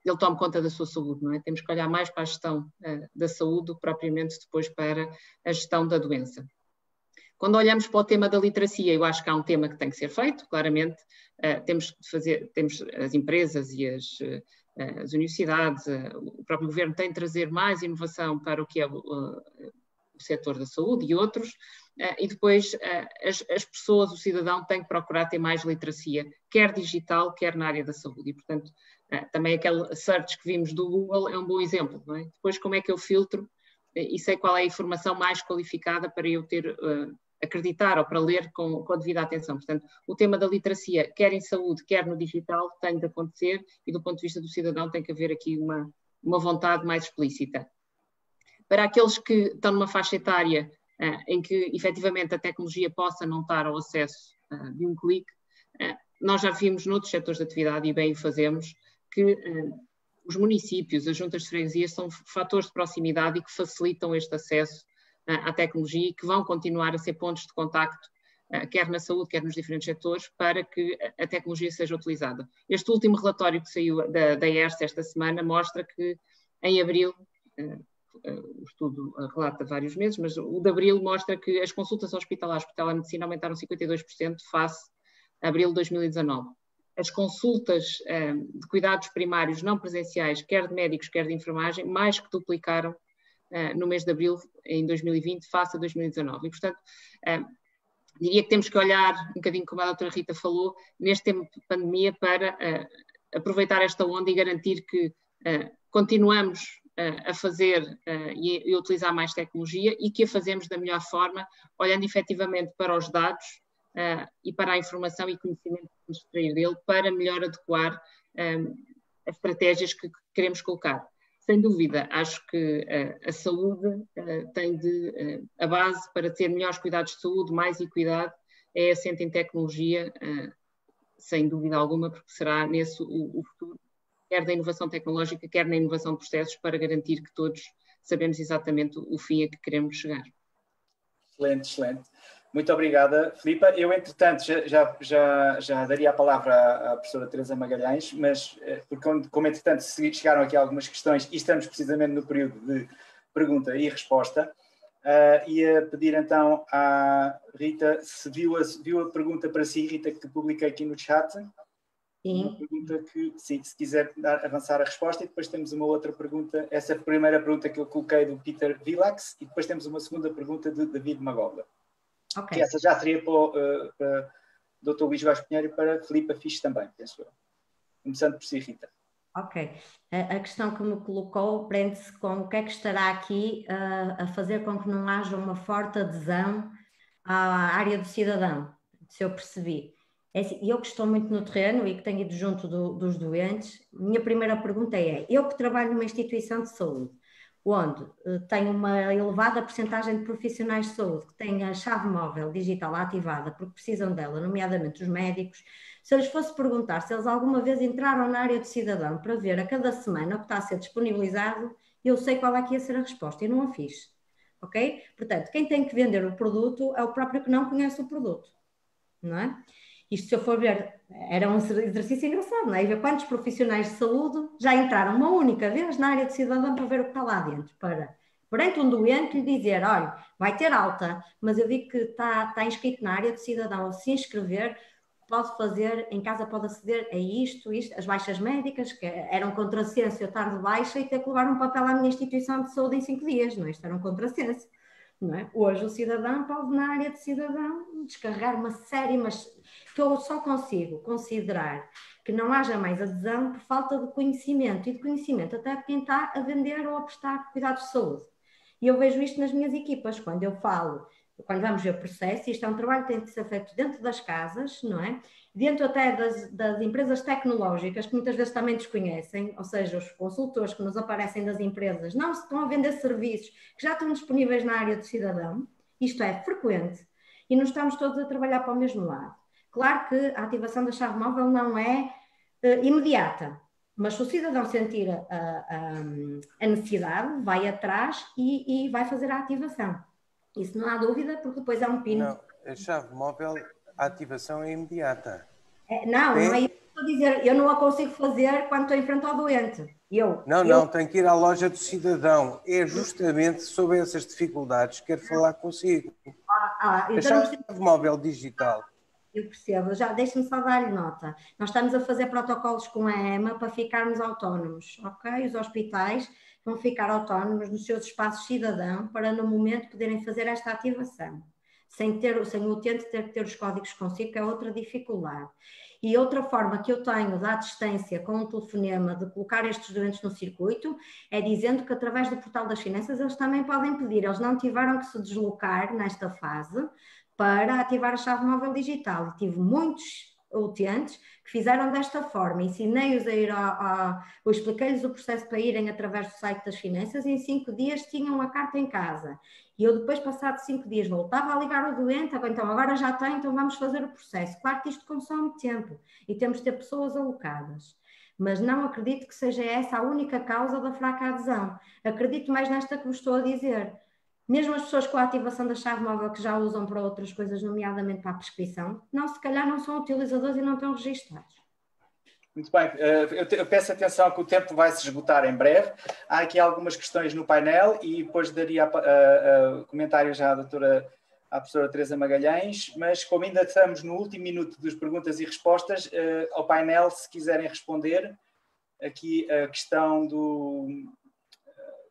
ele tome conta da sua saúde, não é? Temos que olhar mais para a gestão da saúde do que propriamente depois para a gestão da doença. Quando olhamos para o tema da literacia, eu acho que há um tema que tem que ser feito, claramente, temos as empresas e as universidades, o próprio governo tem de trazer mais inovação para o que é o setor da saúde e outros, e depois as pessoas, o cidadão tem que procurar ter mais literacia, quer digital, quer na área da saúde, e portanto também aquele search que vimos do Google é um bom exemplo, não é? Depois como é que eu filtro e sei qual é a informação mais qualificada para eu ter, acreditar ou para ler com a devida atenção. Portanto, o tema da literacia, quer em saúde, quer no digital, tem de acontecer e do ponto de vista do cidadão tem que haver aqui uma vontade mais explícita. Para aqueles que estão numa faixa etária em que efetivamente a tecnologia possa não estar ao acesso de um clique, nós já vimos noutros setores de atividade e bem o fazemos, que os municípios, as juntas de freguesias são fatores de proximidade e que facilitam este acesso à tecnologia e que vão continuar a ser pontos de contacto, quer na saúde, quer nos diferentes setores, para que a tecnologia seja utilizada. Este último relatório que saiu da ERS esta semana mostra que em abril, o estudo relata vários meses, mas o de abril mostra que as consultas hospitalares por telemedicina aumentaram 52% face a abril de 2019. As consultas de cuidados primários não presenciais, quer de médicos, quer de enfermagem, mais que duplicaram no mês de abril em 2020 face a 2019. E, portanto, diria que temos que olhar, um bocadinho como a doutora Rita falou, neste tempo de pandemia para aproveitar esta onda e garantir que continuamos a fazer e utilizar mais tecnologia e que a fazemos da melhor forma, olhando efetivamente para os dados e para a informação e conhecimento que vamos extrair dele para melhor adequar as estratégias que queremos colocar. Sem dúvida, acho que a saúde tem a base para ter melhores cuidados de saúde, mais equidade, é assente em tecnologia, sem dúvida alguma, porque será nesse o futuro, quer da inovação tecnológica, quer na inovação de processos, para garantir que todos sabemos exatamente o fim a que queremos chegar. Excelente, excelente. Muito obrigada, Filipa. Eu, entretanto, já daria a palavra à professora Teresa Magalhães, mas como entretanto chegaram aqui algumas questões e estamos precisamente no período de pergunta e resposta, ia pedir então à Rita se viu a pergunta para si, Rita, que publiquei aqui no chat. Uma pergunta que, sim, se quiser avançar a resposta, e depois temos uma outra pergunta, essa primeira pergunta que eu coloquei do Peter Vilax, e depois temos uma segunda pergunta de David Magobla. Okay. Que essa já seria para o Dr. Luís Góes Pinheiro e para Filipa Fisch também, penso eu. Começando por si, Rita. Ok. A questão que me colocou prende-se com o que é que estará aqui a fazer com que não haja uma forte adesão à área do cidadão, se eu percebi. Eu que estou muito no terreno e que tenho ido junto dos doentes, minha primeira pergunta é, eu que trabalho numa instituição de saúde, onde tenho uma elevada percentagem de profissionais de saúde que têm a chave móvel digital ativada porque precisam dela, nomeadamente os médicos, se eu lhes fosse perguntar se eles alguma vez entraram na área do cidadão para ver a cada semana o que está a ser disponibilizado, eu sei qual é que ia ser a resposta, eu não a fiz. Ok? Portanto, quem tem que vender o produto é o próprio que não conhece o produto, não é? Isto, se eu for ver, era um exercício engraçado, não é? E ver quantos profissionais de saúde já entraram uma única vez na área de cidadão para ver o que está lá dentro, para, perante um doente, lhe dizer, olha, vai ter alta, mas eu vi que está inscrito na área de cidadão, ou se inscrever, pode fazer, em casa pode aceder a isto, as baixas médicas, que eram contrassenso eu estar de baixa e ter que levar um papel à minha instituição de saúde em 5 dias, não é? Isto era um contrassenso. Não é? Hoje o cidadão pode, na área de cidadão, descarregar uma série, mas que eu só consigo considerar que não haja mais adesão por falta de conhecimento, e de conhecimento até de quem está a vender ou a prestar cuidados de saúde. E eu vejo isto nas minhas equipas, quando eu falo, quando vamos ver o processo, isto é um trabalho que tem que ser feito dentro das casas, não é? Dentro até das empresas tecnológicas, que muitas vezes também desconhecem, ou seja, os consultores que nos aparecem das empresas não estão a vender serviços que já estão disponíveis na área do cidadão, isto é frequente, e não estamos todos a trabalhar para o mesmo lado. Claro que a ativação da chave móvel não é imediata, mas se o cidadão sentir a necessidade, vai atrás e vai fazer a ativação. Isso não há dúvida, porque depois há um PIN. Não, a chave móvel, a ativação é imediata. Não é isso que estou a dizer. Eu não a consigo fazer quando estou em frente ao doente. Não, tem que ir à loja do cidadão. É justamente sobre essas dificuldades que quero falar consigo. Então a chave móvel digital. Eu percebo, já deixe-me só dar-lhe nota. Nós estamos a fazer protocolos com a EMA para ficarmos autónomos, ok? Os hospitais vão ficar autónomos nos seus espaços cidadão para no momento poderem fazer esta ativação, sem o utente ter que ter os códigos consigo, que é outra dificuldade. E outra forma que eu tenho da distância com um telefonema de colocar estes doentes no circuito é dizendo que através do portal das finanças eles também podem pedir, eles não tiveram que se deslocar nesta fase para ativar a chave móvel digital. Tive muitos utentes que fizeram desta forma, ensinei-os a ir eu expliquei-lhes o processo para irem através do site das finanças e em 5 dias tinham a carta em casa. E eu depois, passados 5 dias, voltava a ligar ao doente, então agora já tem, então vamos fazer o processo. Claro que isto consome tempo e temos de ter pessoas alocadas. Mas não acredito que seja essa a única causa da fraca adesão. Acredito mais nesta que vos estou a dizer. Mesmo as pessoas com a ativação da chave móvel que já usam para outras coisas, nomeadamente para a prescrição, se calhar não são utilizadores e não estão registados. Muito bem, eu peço atenção que o tempo vai se esgotar em breve. Há aqui algumas questões no painel e depois daria comentários já à professora Teresa Magalhães, mas como ainda estamos no último minuto das perguntas e respostas, ao painel, se quiserem responder, aqui a questão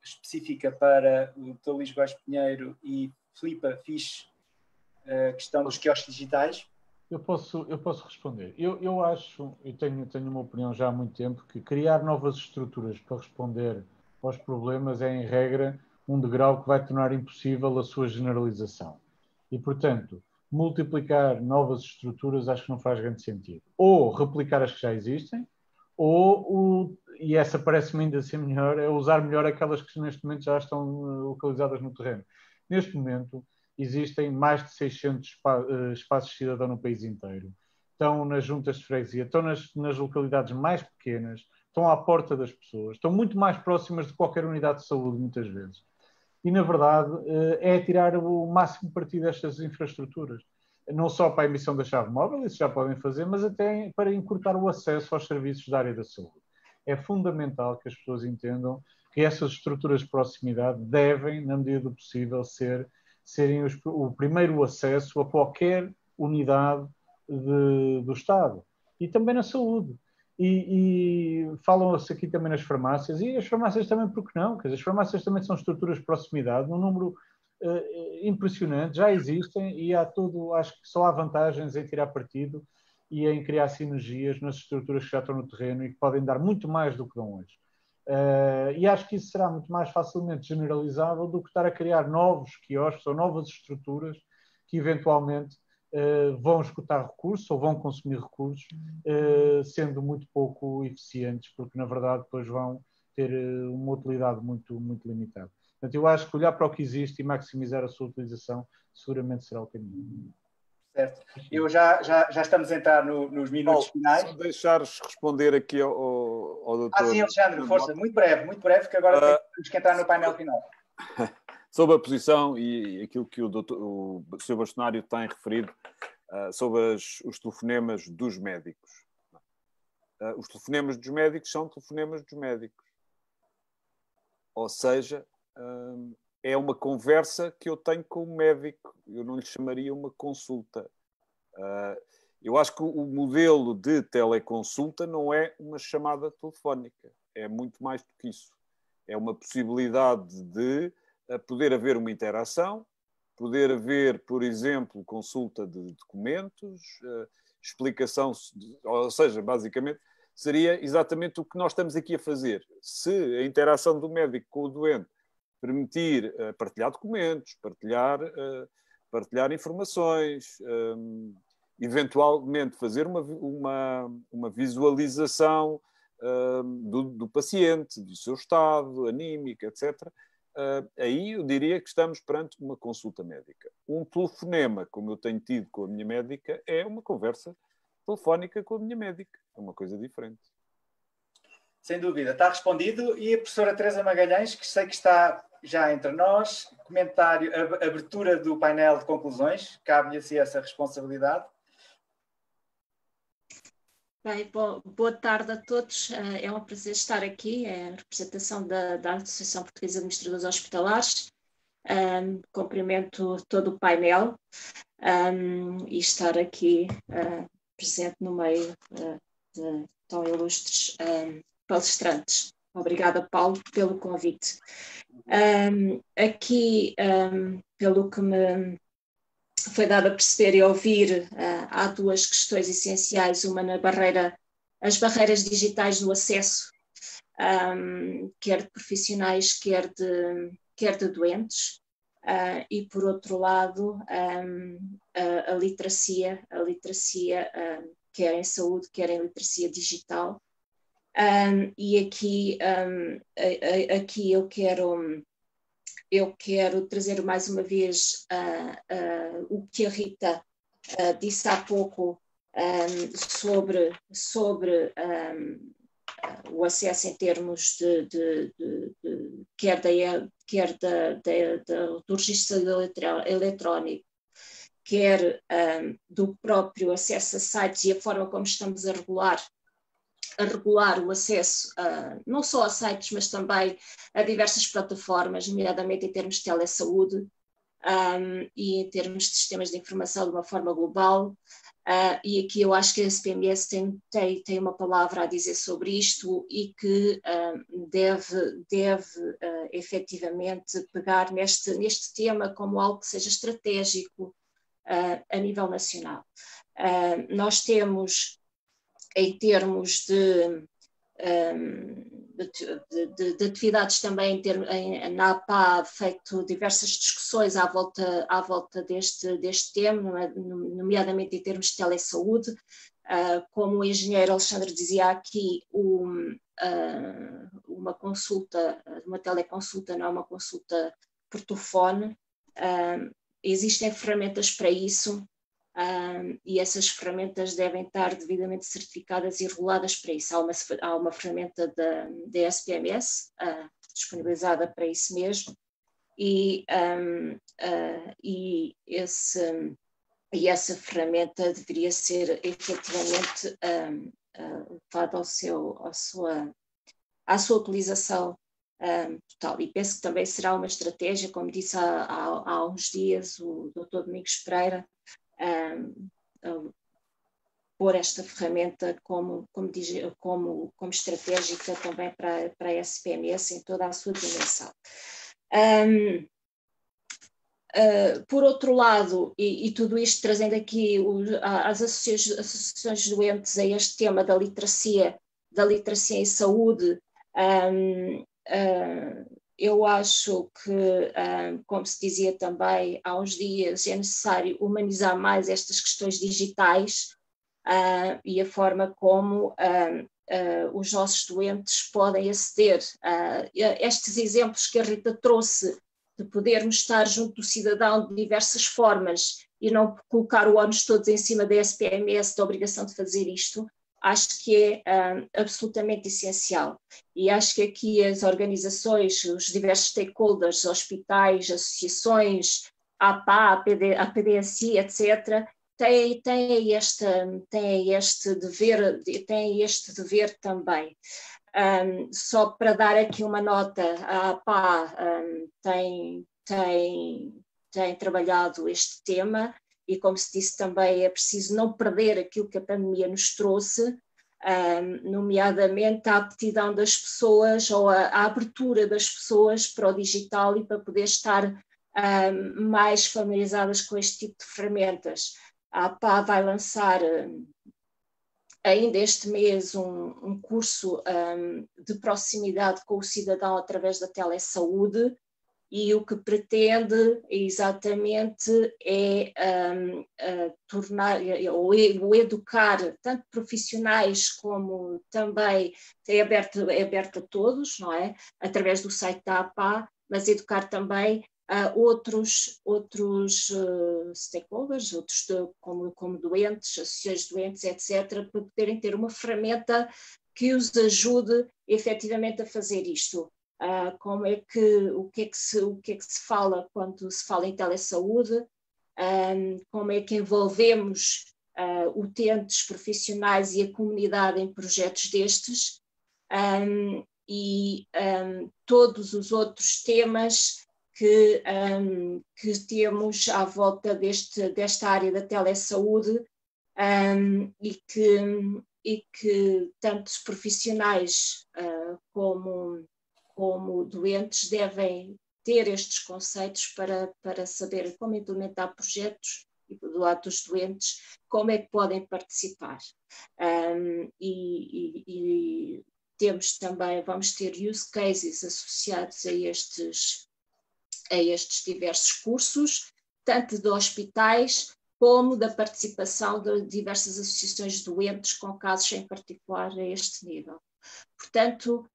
específica para o Dr. Luís Góes Pinheiro e Filipa Fisch, a questão dos quiosques digitais. Eu posso responder. Eu acho, e tenho uma opinião já há muito tempo, que criar novas estruturas para responder aos problemas é, em regra, um degrau que vai tornar impossível a sua generalização. E, portanto, multiplicar novas estruturas acho que não faz grande sentido. Ou replicar as que já existem, e essa parece-me ainda ser melhor, é usar melhor aquelas que neste momento já estão localizadas no terreno. Neste momento, existem mais de 600 espaços de cidadão no país inteiro. Estão nas juntas de freguesia, estão nas localidades mais pequenas, estão à porta das pessoas, estão muito mais próximas de qualquer unidade de saúde, muitas vezes. E, na verdade, é tirar o máximo partido destas infraestruturas. Não só para a emissão da chave móvel, isso já podem fazer, mas até para encurtar o acesso aos serviços da área da saúde. É fundamental que as pessoas entendam que essas estruturas de proximidade devem, na medida do possível, serem o primeiro acesso a qualquer unidade do Estado. e também na saúde. E falam-se aqui também nas farmácias, e as farmácias também, por que não? Porque as farmácias também são estruturas de proximidade, num número impressionante, já existem, e acho que só há vantagens em tirar partido e em criar sinergias nas estruturas que já estão no terreno e que podem dar muito mais do que dão hoje. E acho que isso será muito mais facilmente generalizável do que estar a criar novos quiosques ou novas estruturas que eventualmente vão esgotar recursos ou vão consumir recursos, sendo muito pouco eficientes, porque na verdade depois vão ter uma utilidade muito, muito limitada. Portanto, eu acho que olhar para o que existe e maximizar a sua utilização seguramente será o caminho. Certo. Eu já estamos a entrar nos minutos finais. Só deixares responder aqui ao doutor... Sim, Alexandre, força, muito breve, que agora temos que entrar no painel final. Sobre a posição e aquilo que o Sr. Bastonário tem referido sobre os telefonemas dos médicos. Os telefonemas dos médicos são telefonemas dos médicos. Ou seja, é uma conversa que eu tenho com o médico. Eu não lhe chamaria uma consulta. Eu acho que o modelo de teleconsulta não é uma chamada telefónica. É muito mais do que isso. É uma possibilidade de poder haver uma interação, poder haver, por exemplo, consulta de documentos, explicação, ou seja, basicamente, seria exatamente o que nós estamos aqui a fazer. Se a interação do médico com o doente permitir partilhar documentos, partilhar informações, eventualmente fazer uma visualização do paciente, do seu estado anímico, etc., aí eu diria que estamos perante uma consulta médica. Um telefonema, como eu tenho tido com a minha médica, é uma conversa telefónica com a minha médica. É uma coisa diferente. Sem dúvida, está respondido. E a professora Teresa Magalhães, que sei que está já entre nós, comentário, abertura do painel de conclusões, cabe-lhe assim essa responsabilidade. Bem, boa tarde a todos. É um prazer estar aqui, é a representação da Associação Portuguesa de Administradores Hospitalares. Cumprimento todo o painel e estar aqui presente no meio de tão ilustres palestrantes. Obrigada, Paulo, pelo convite. Aqui, pelo que me foi dado a perceber e ouvir, há duas questões essenciais, uma as barreiras digitais no acesso, quer de profissionais, quer de doentes, e por outro lado a literacia, quer em saúde, quer em literacia digital. E aqui eu quero trazer mais uma vez o que a Rita disse há pouco sobre o acesso em termos quer do registro eletrónico, quer do próprio acesso a sites e a forma como estamos a regular o acesso não só a sites, mas também a diversas plataformas, nomeadamente em termos de telesaúde e em termos de sistemas de informação de uma forma global. E aqui eu acho que a SPMS tem uma palavra a dizer sobre isto e que deve efetivamente pegar neste tema como algo que seja estratégico a nível nacional. Nós temos, em termos de atividades também na APA, feito diversas discussões à volta deste tema, nomeadamente em termos de telesaúde. Como o engenheiro Alexandre dizia aqui, uma teleconsulta não é uma consulta por telefone. Existem ferramentas para isso. E essas ferramentas devem estar devidamente certificadas e reguladas para isso. Há uma ferramenta da SPMS disponibilizada para isso mesmo, e essa ferramenta deveria ser efetivamente levada à sua utilização total. E penso que também será uma estratégia, como disse há uns dias o Dr. Domingos Pereira, pôr esta ferramenta como estratégica também para a SPMS em toda a sua dimensão. Por outro lado, e tudo isto trazendo aqui as associações doentes a este tema da literacia em saúde, eu acho que, como se dizia também há uns dias, é necessário humanizar mais estas questões digitais e a forma como os nossos doentes podem aceder a estes exemplos que a Rita trouxe, de podermos estar junto do cidadão de diversas formas e não colocar o ónus todos em cima da SPMS, da obrigação de fazer isto, acho que é absolutamente essencial. E acho que aqui as organizações, os diversos stakeholders, hospitais, associações, a APA, a PDSI, etc., têm este dever também. Só para dar aqui uma nota, a APA tem trabalhado este tema e, como se disse também, é preciso não perder aquilo que a pandemia nos trouxe, nomeadamente a aptidão das pessoas ou a abertura das pessoas para o digital e para poder estar mais familiarizadas com este tipo de ferramentas. A APA vai lançar ainda este mês um curso de proximidade com o cidadão através da telesaúde, e o que pretende exatamente é tornar ou educar tanto profissionais como também é aberto a todos, não é? Através do site da APA, mas educar também outros stakeholders, como doentes, associações de doentes, etc., para poderem ter uma ferramenta que os ajude efetivamente a fazer isto. O que é que se fala quando se fala em telesaúde, como é que envolvemos utentes profissionais e a comunidade em projetos destes, e todos os outros temas que temos à volta desta área da telesaúde, e que tanto os profissionais como doentes devem ter estes conceitos para saber como implementar projetos e, do lado dos doentes, como é que podem participar. E temos também, vamos ter use cases associados a estes diversos cursos, tanto de hospitais como da participação de diversas associações de doentes com casos em particular a este nível. Portanto,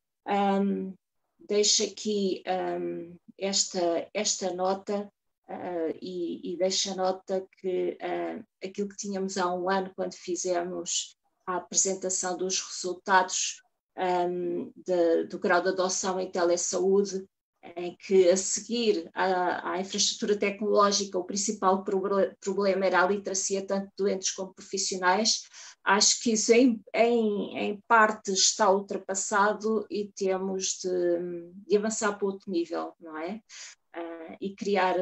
deixo aqui esta nota e deixo a nota que aquilo que tínhamos há um ano, quando fizemos a apresentação dos resultados do grau de adoção em telesaúde, em que, a seguir à infraestrutura tecnológica, o principal problema era a literacia, tanto de doentes como profissionais. Acho que isso em parte está ultrapassado e temos de avançar para outro nível, não é? E criar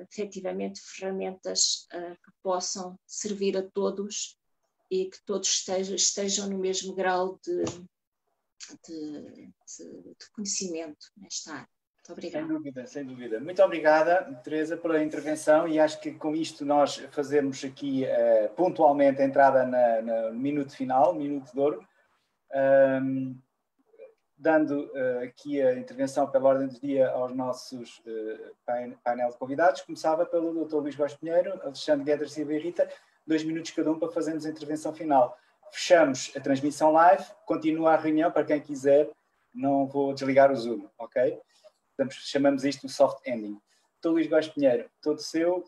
efetivamente ferramentas que possam servir a todos e que todos estejam no mesmo grau de conhecimento nesta área. Muito obrigada. Sem dúvida. Muito obrigada, Teresa, pela intervenção, e acho que com isto nós fazemos aqui pontualmente a entrada no minuto final, minuto de ouro, dando aqui a intervenção pela ordem do dia aos nossos painel de convidados. Começava pelo Dr. Luís Góes Pinheiro, Alexandre Guedes Silva e Rita, 2 minutos cada um para fazermos a intervenção final. Fechamos a transmissão live, continua a reunião para quem quiser, não vou desligar o Zoom, ok? Chamamos isto de soft ending. Dr. Luís Góes Pinheiro, todo seu.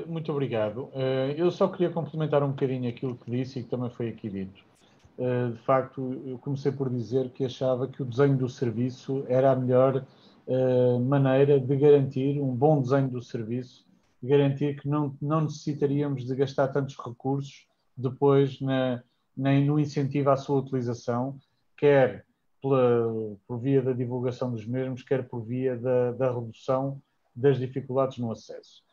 Muito obrigado. Eu só queria complementar um bocadinho aquilo que disse e que também foi aqui dito. De facto, eu comecei por dizer que achava que o desenho do serviço era a melhor maneira de garantir um bom desenho do serviço, de garantir que não necessitaríamos de gastar tantos recursos depois no incentivo à sua utilização, quer por via da divulgação dos mesmos, quer por via da redução das dificuldades no acesso.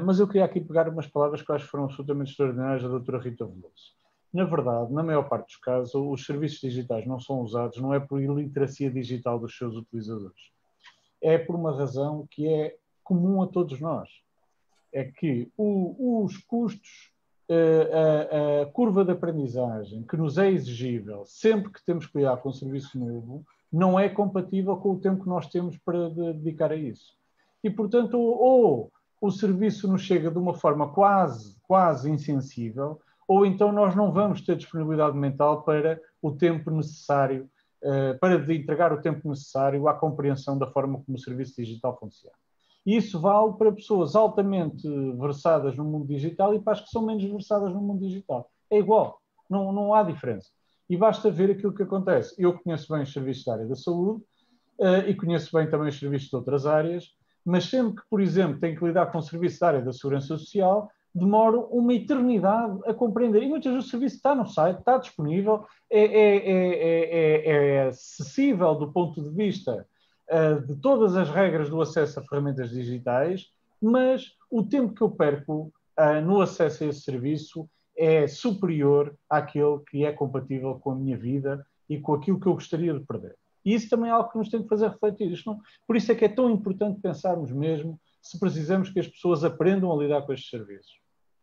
Mas eu queria aqui pegar umas palavras que eu acho que foram absolutamente extraordinárias da doutora Rita Veloso. Na verdade, na maior parte dos casos, os serviços digitais não são usados, não é por iliteracia digital dos seus utilizadores. É por uma razão que é comum a todos nós. É que os custos, a curva de aprendizagem que nos é exigível sempre que temos que lidar com um serviço novo, não é compatível com o tempo que nós temos para dedicar a isso. E, portanto, ou o serviço nos chega de uma forma quase insensível, ou então nós não vamos ter disponibilidade mental para o tempo necessário, para entregar o tempo necessário à compreensão da forma como o serviço digital funciona. E isso vale para pessoas altamente versadas no mundo digital e para as que são menos versadas no mundo digital. É igual, não há diferença. E basta ver aquilo que acontece. Eu conheço bem os serviços da área da saúde e conheço bem também os serviços de outras áreas, mas sempre que, por exemplo, tenho que lidar com o serviço da área da segurança social, demoro uma eternidade a compreender. E muitas vezes o serviço está no site, está disponível, é acessível do ponto de vista de todas as regras do acesso a ferramentas digitais, mas o tempo que eu perco no acesso a esse serviço é superior àquele que é compatível com a minha vida e com aquilo que eu gostaria de perder. E isso também é algo que nos tem que fazer refletir. Por isso é que é tão importante pensarmos mesmo se precisamos que as pessoas aprendam a lidar com estes serviços.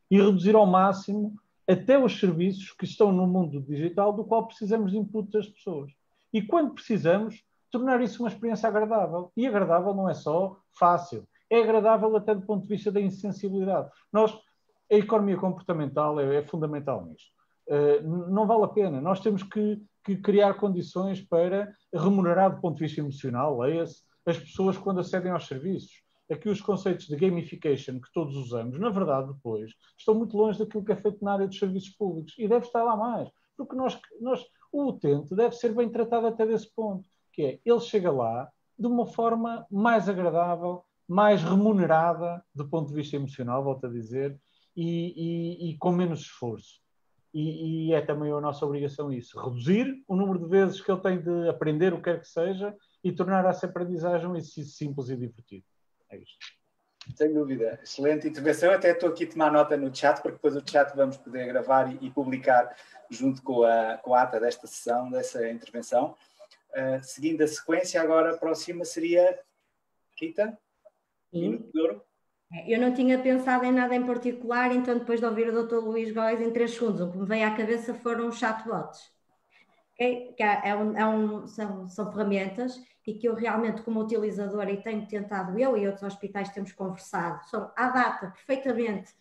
E reduzir ao máximo até os serviços que estão no mundo digital do qual precisamos de input das pessoas. E quando precisamos, tornar isso uma experiência agradável. E agradável não é só fácil, é agradável até do ponto de vista da insensibilidade. A economia comportamental é fundamental nisto. Não vale a pena. Nós temos que criar condições para remunerar do ponto de vista emocional, leia-se, as pessoas quando acedem aos serviços. Aqui os conceitos de gamification que todos usamos, na verdade, depois, estão muito longe daquilo que é feito na área dos serviços públicos. E deve estar lá mais. Porque o utente deve ser bem tratado até desse ponto, que é, ele chega lá de uma forma mais agradável, mais remunerada do ponto de vista emocional, volto a dizer, e com menos esforço. E é também a nossa obrigação isso, reduzir o número de vezes que ele tem de aprender o que quer que seja e tornar essa aprendizagem um exercício simples e divertido. É isto. Sem dúvida. Excelente intervenção. Até estou aqui a tomar nota no chat, porque depois o chat vamos poder gravar e publicar junto com a ata desta sessão, dessa intervenção. Seguindo a sequência, agora a próxima seria Rita? Minuto de ouro. Eu não tinha pensado em nada em particular, então depois de ouvir o Dr. Luís Góes em 3 segundos, o que me veio à cabeça foram os chatbots. Okay? São ferramentas e que eu realmente, como utilizadora, e tenho tentado, eu e outros hospitais temos conversado, são à data perfeitamente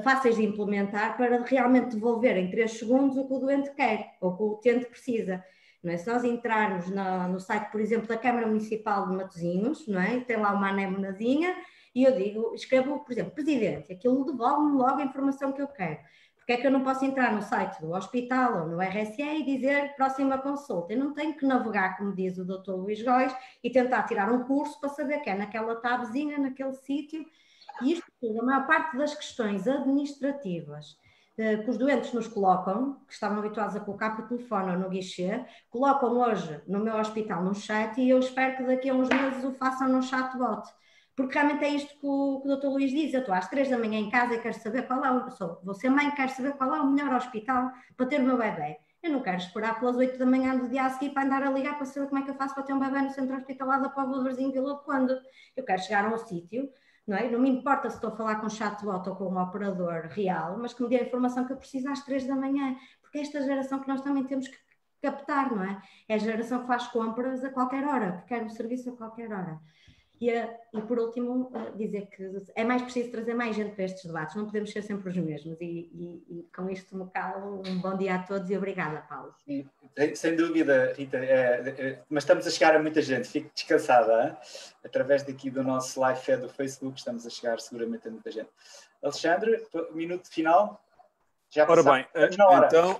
fáceis de implementar para realmente devolver em 3 segundos o que o doente quer ou o que o utente precisa. Não é? Se nós entrarmos no site, por exemplo, da Câmara Municipal de Matosinhos, não é? Tem lá uma anemonazinha e eu escrevo, por exemplo, Presidente, aquilo devolve-me logo a informação que eu quero. Porque é que eu não posso entrar no site do hospital ou no RSE e dizer próxima consulta? Eu não tenho que navegar, como diz o Dr. Luís Góes, e tentar tirar um curso para saber que é naquela tabzinha, naquele sítio. E isto tudo, a maior parte das questões administrativas que os doentes nos colocam, que estavam habituados a colocar por telefone ou no guichê, colocam hoje no meu hospital num chat e eu espero que daqui a uns meses o façam num chatbot. Porque realmente é isto que o Dr. Luís diz. Eu estou às 3 da manhã em casa e quero saber qual é vou ser mãe, quero saber qual é o melhor hospital para ter o meu bebê. Eu não quero esperar pelas 8 da manhã do dia a seguir para andar a ligar para saber como é que eu faço para ter um bebê no centro hospitalar da Póvoa de Varzim, Vila do Conde. Eu quero chegar a um sítio, não é? Não me importa se estou a falar com um chatbot ou com um operador real, mas que me dê a informação que eu preciso às 3 da manhã. Porque é esta geração que nós também temos que captar, não é? É a geração que faz compras a qualquer hora, que quer um serviço a qualquer hora. E por último, dizer que é mais preciso trazer mais gente para estes debates, não podemos ser sempre os mesmos. E com isto me calo, um bom dia a todos e obrigada, Paulo. Sim, sem dúvida, Rita, mas estamos a chegar a muita gente, fique descansada. Hein? Através daqui do nosso live feed do Facebook, estamos a chegar seguramente a muita gente. Alexandre, minuto final. Já ora bem, então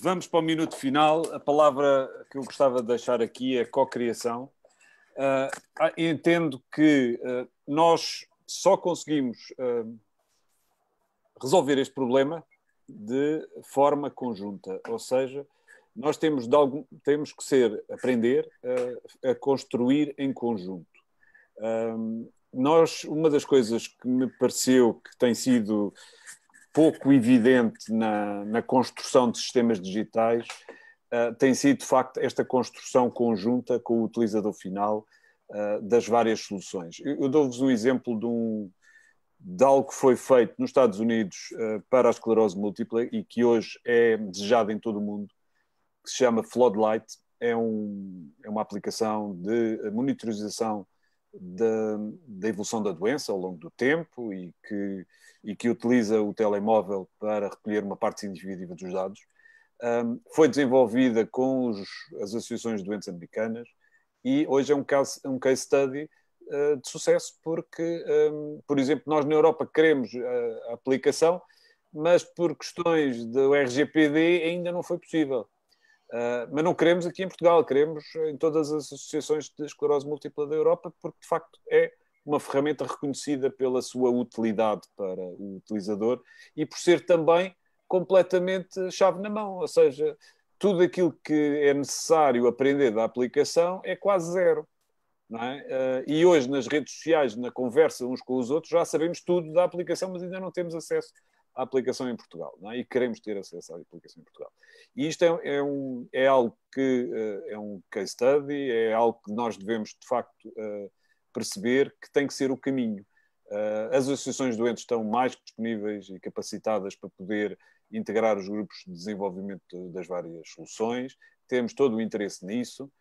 vamos para o minuto final. A palavra que eu gostava de deixar aqui é cocriação. Entendo que nós só conseguimos resolver este problema de forma conjunta, ou seja, nós temos que aprender a construir em conjunto. uma das coisas que me pareceu que tem sido pouco evidente na construção de sistemas digitais tem sido, de facto, esta construção conjunta com o utilizador final das várias soluções. Eu dou-vos o exemplo de algo que foi feito nos Estados Unidos para a esclerose múltipla e que hoje é desejado em todo o mundo, que se chama Floodlight. É uma aplicação de monitorização da evolução da doença ao longo do tempo e que utiliza o telemóvel para recolher uma parte significativa dos dados. Foi desenvolvida com as associações de doentes americanas e hoje é um case study de sucesso porque, por exemplo, nós na Europa queremos a aplicação, mas por questões do RGPD ainda não foi possível. Mas não queremos aqui em Portugal, queremos em todas as associações de esclerose múltipla da Europa, porque de facto é uma ferramenta reconhecida pela sua utilidade para o utilizador e por ser também completamente chave na mão, ou seja, tudo aquilo que é necessário aprender da aplicação é quase zero. Não é? E hoje nas redes sociais, na conversa uns com os outros, já sabemos tudo da aplicação, mas ainda não temos acesso à aplicação em Portugal, não é? E queremos ter acesso à aplicação em Portugal. E isto é algo que é um case study, é algo que nós devemos, de facto, perceber que tem que ser o caminho. As associações de doentes estão mais disponíveis e capacitadas para poder integrar os grupos de desenvolvimento das várias soluções, temos todo o interesse nisso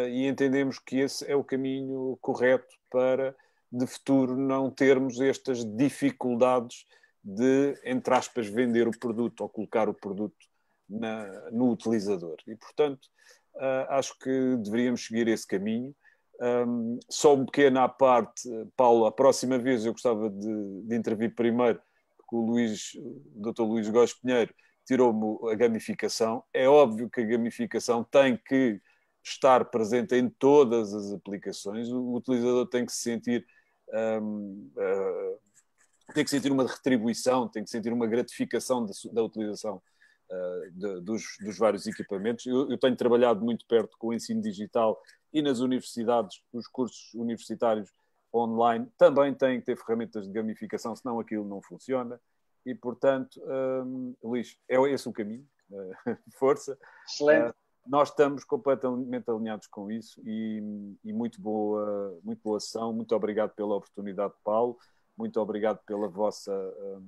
e entendemos que esse é o caminho correto para, de futuro, não termos estas dificuldades de, entre aspas, vender o produto ou colocar o produto no utilizador. E, portanto, acho que deveríamos seguir esse caminho. Só um pequeno à parte, Paulo, a próxima vez eu gostava de intervir primeiro, porque o Dr. Luís Góes Pinheiro tirou-me a gamificação. É óbvio que a gamificação tem que estar presente em todas as aplicações. O utilizador tem que se sentir tem que sentir uma retribuição, tem que sentir uma gratificação da utilização dos vários equipamentos. Eu tenho trabalhado muito perto com o ensino digital e nas universidades, os cursos universitários online também têm que ter ferramentas de gamificação, senão aquilo não funciona. E, portanto, Luís, é esse o caminho. Força. Excelente. Nós estamos completamente alinhados com isso e muito boa sessão. Muito obrigado pela oportunidade, Paulo. Muito obrigado pela vossa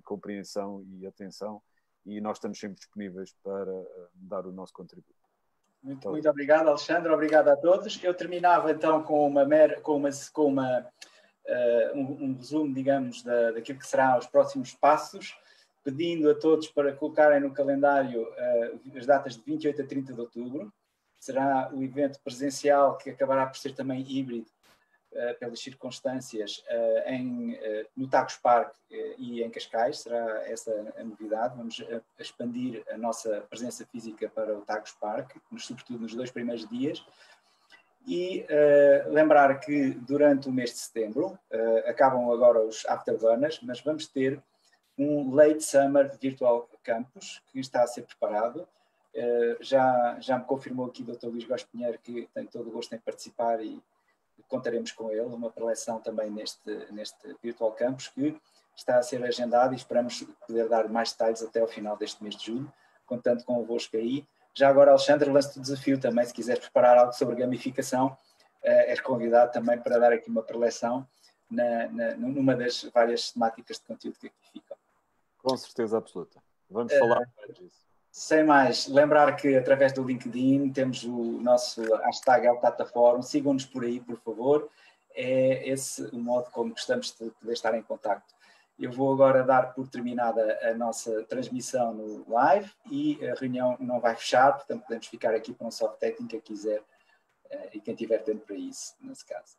compreensão e atenção. E nós estamos sempre disponíveis para dar o nosso contributo. Muito obrigado, Alexandre. Obrigado a todos. Eu terminava então com um resumo, digamos, daquilo que serão os próximos passos, pedindo a todos para colocarem no calendário as datas de 28 a 30 de outubro. Será o evento presencial que acabará por ser também híbrido, pelas circunstâncias, no Tagus Park e em Cascais. Será essa a novidade. Vamos expandir a nossa presença física para o Tagus Park, sobretudo nos 2 primeiros dias. E lembrar que durante o mês de setembro, acabam agora os Afterburners, mas vamos ter um Late Summer Virtual Campus que está a ser preparado. Já me confirmou aqui o Dr. Luís Góes Pinheiro que tem todo o gosto em participar e contaremos com ele, uma preleção também neste Virtual Campus que está a ser agendado e esperamos poder dar mais detalhes até ao final deste mês de julho, contando convosco aí. Já agora, Alexandre, lanço-te o desafio também, se quiseres preparar algo sobre gamificação, és convidado também para dar aqui uma preleção numa das várias temáticas de conteúdo que aqui ficam. Com certeza absoluta. Vamos falar disso. Sem mais, lembrar que através do LinkedIn temos o nosso hashtag #Altataforum. Sigam-nos por aí, por favor. É esse o modo como gostamos de poder estar em contacto. Eu vou agora dar por terminada a nossa transmissão no live e a reunião não vai fechar, portanto podemos ficar aqui para um soft-testing quem quiser e quem tiver tempo para isso, nesse caso.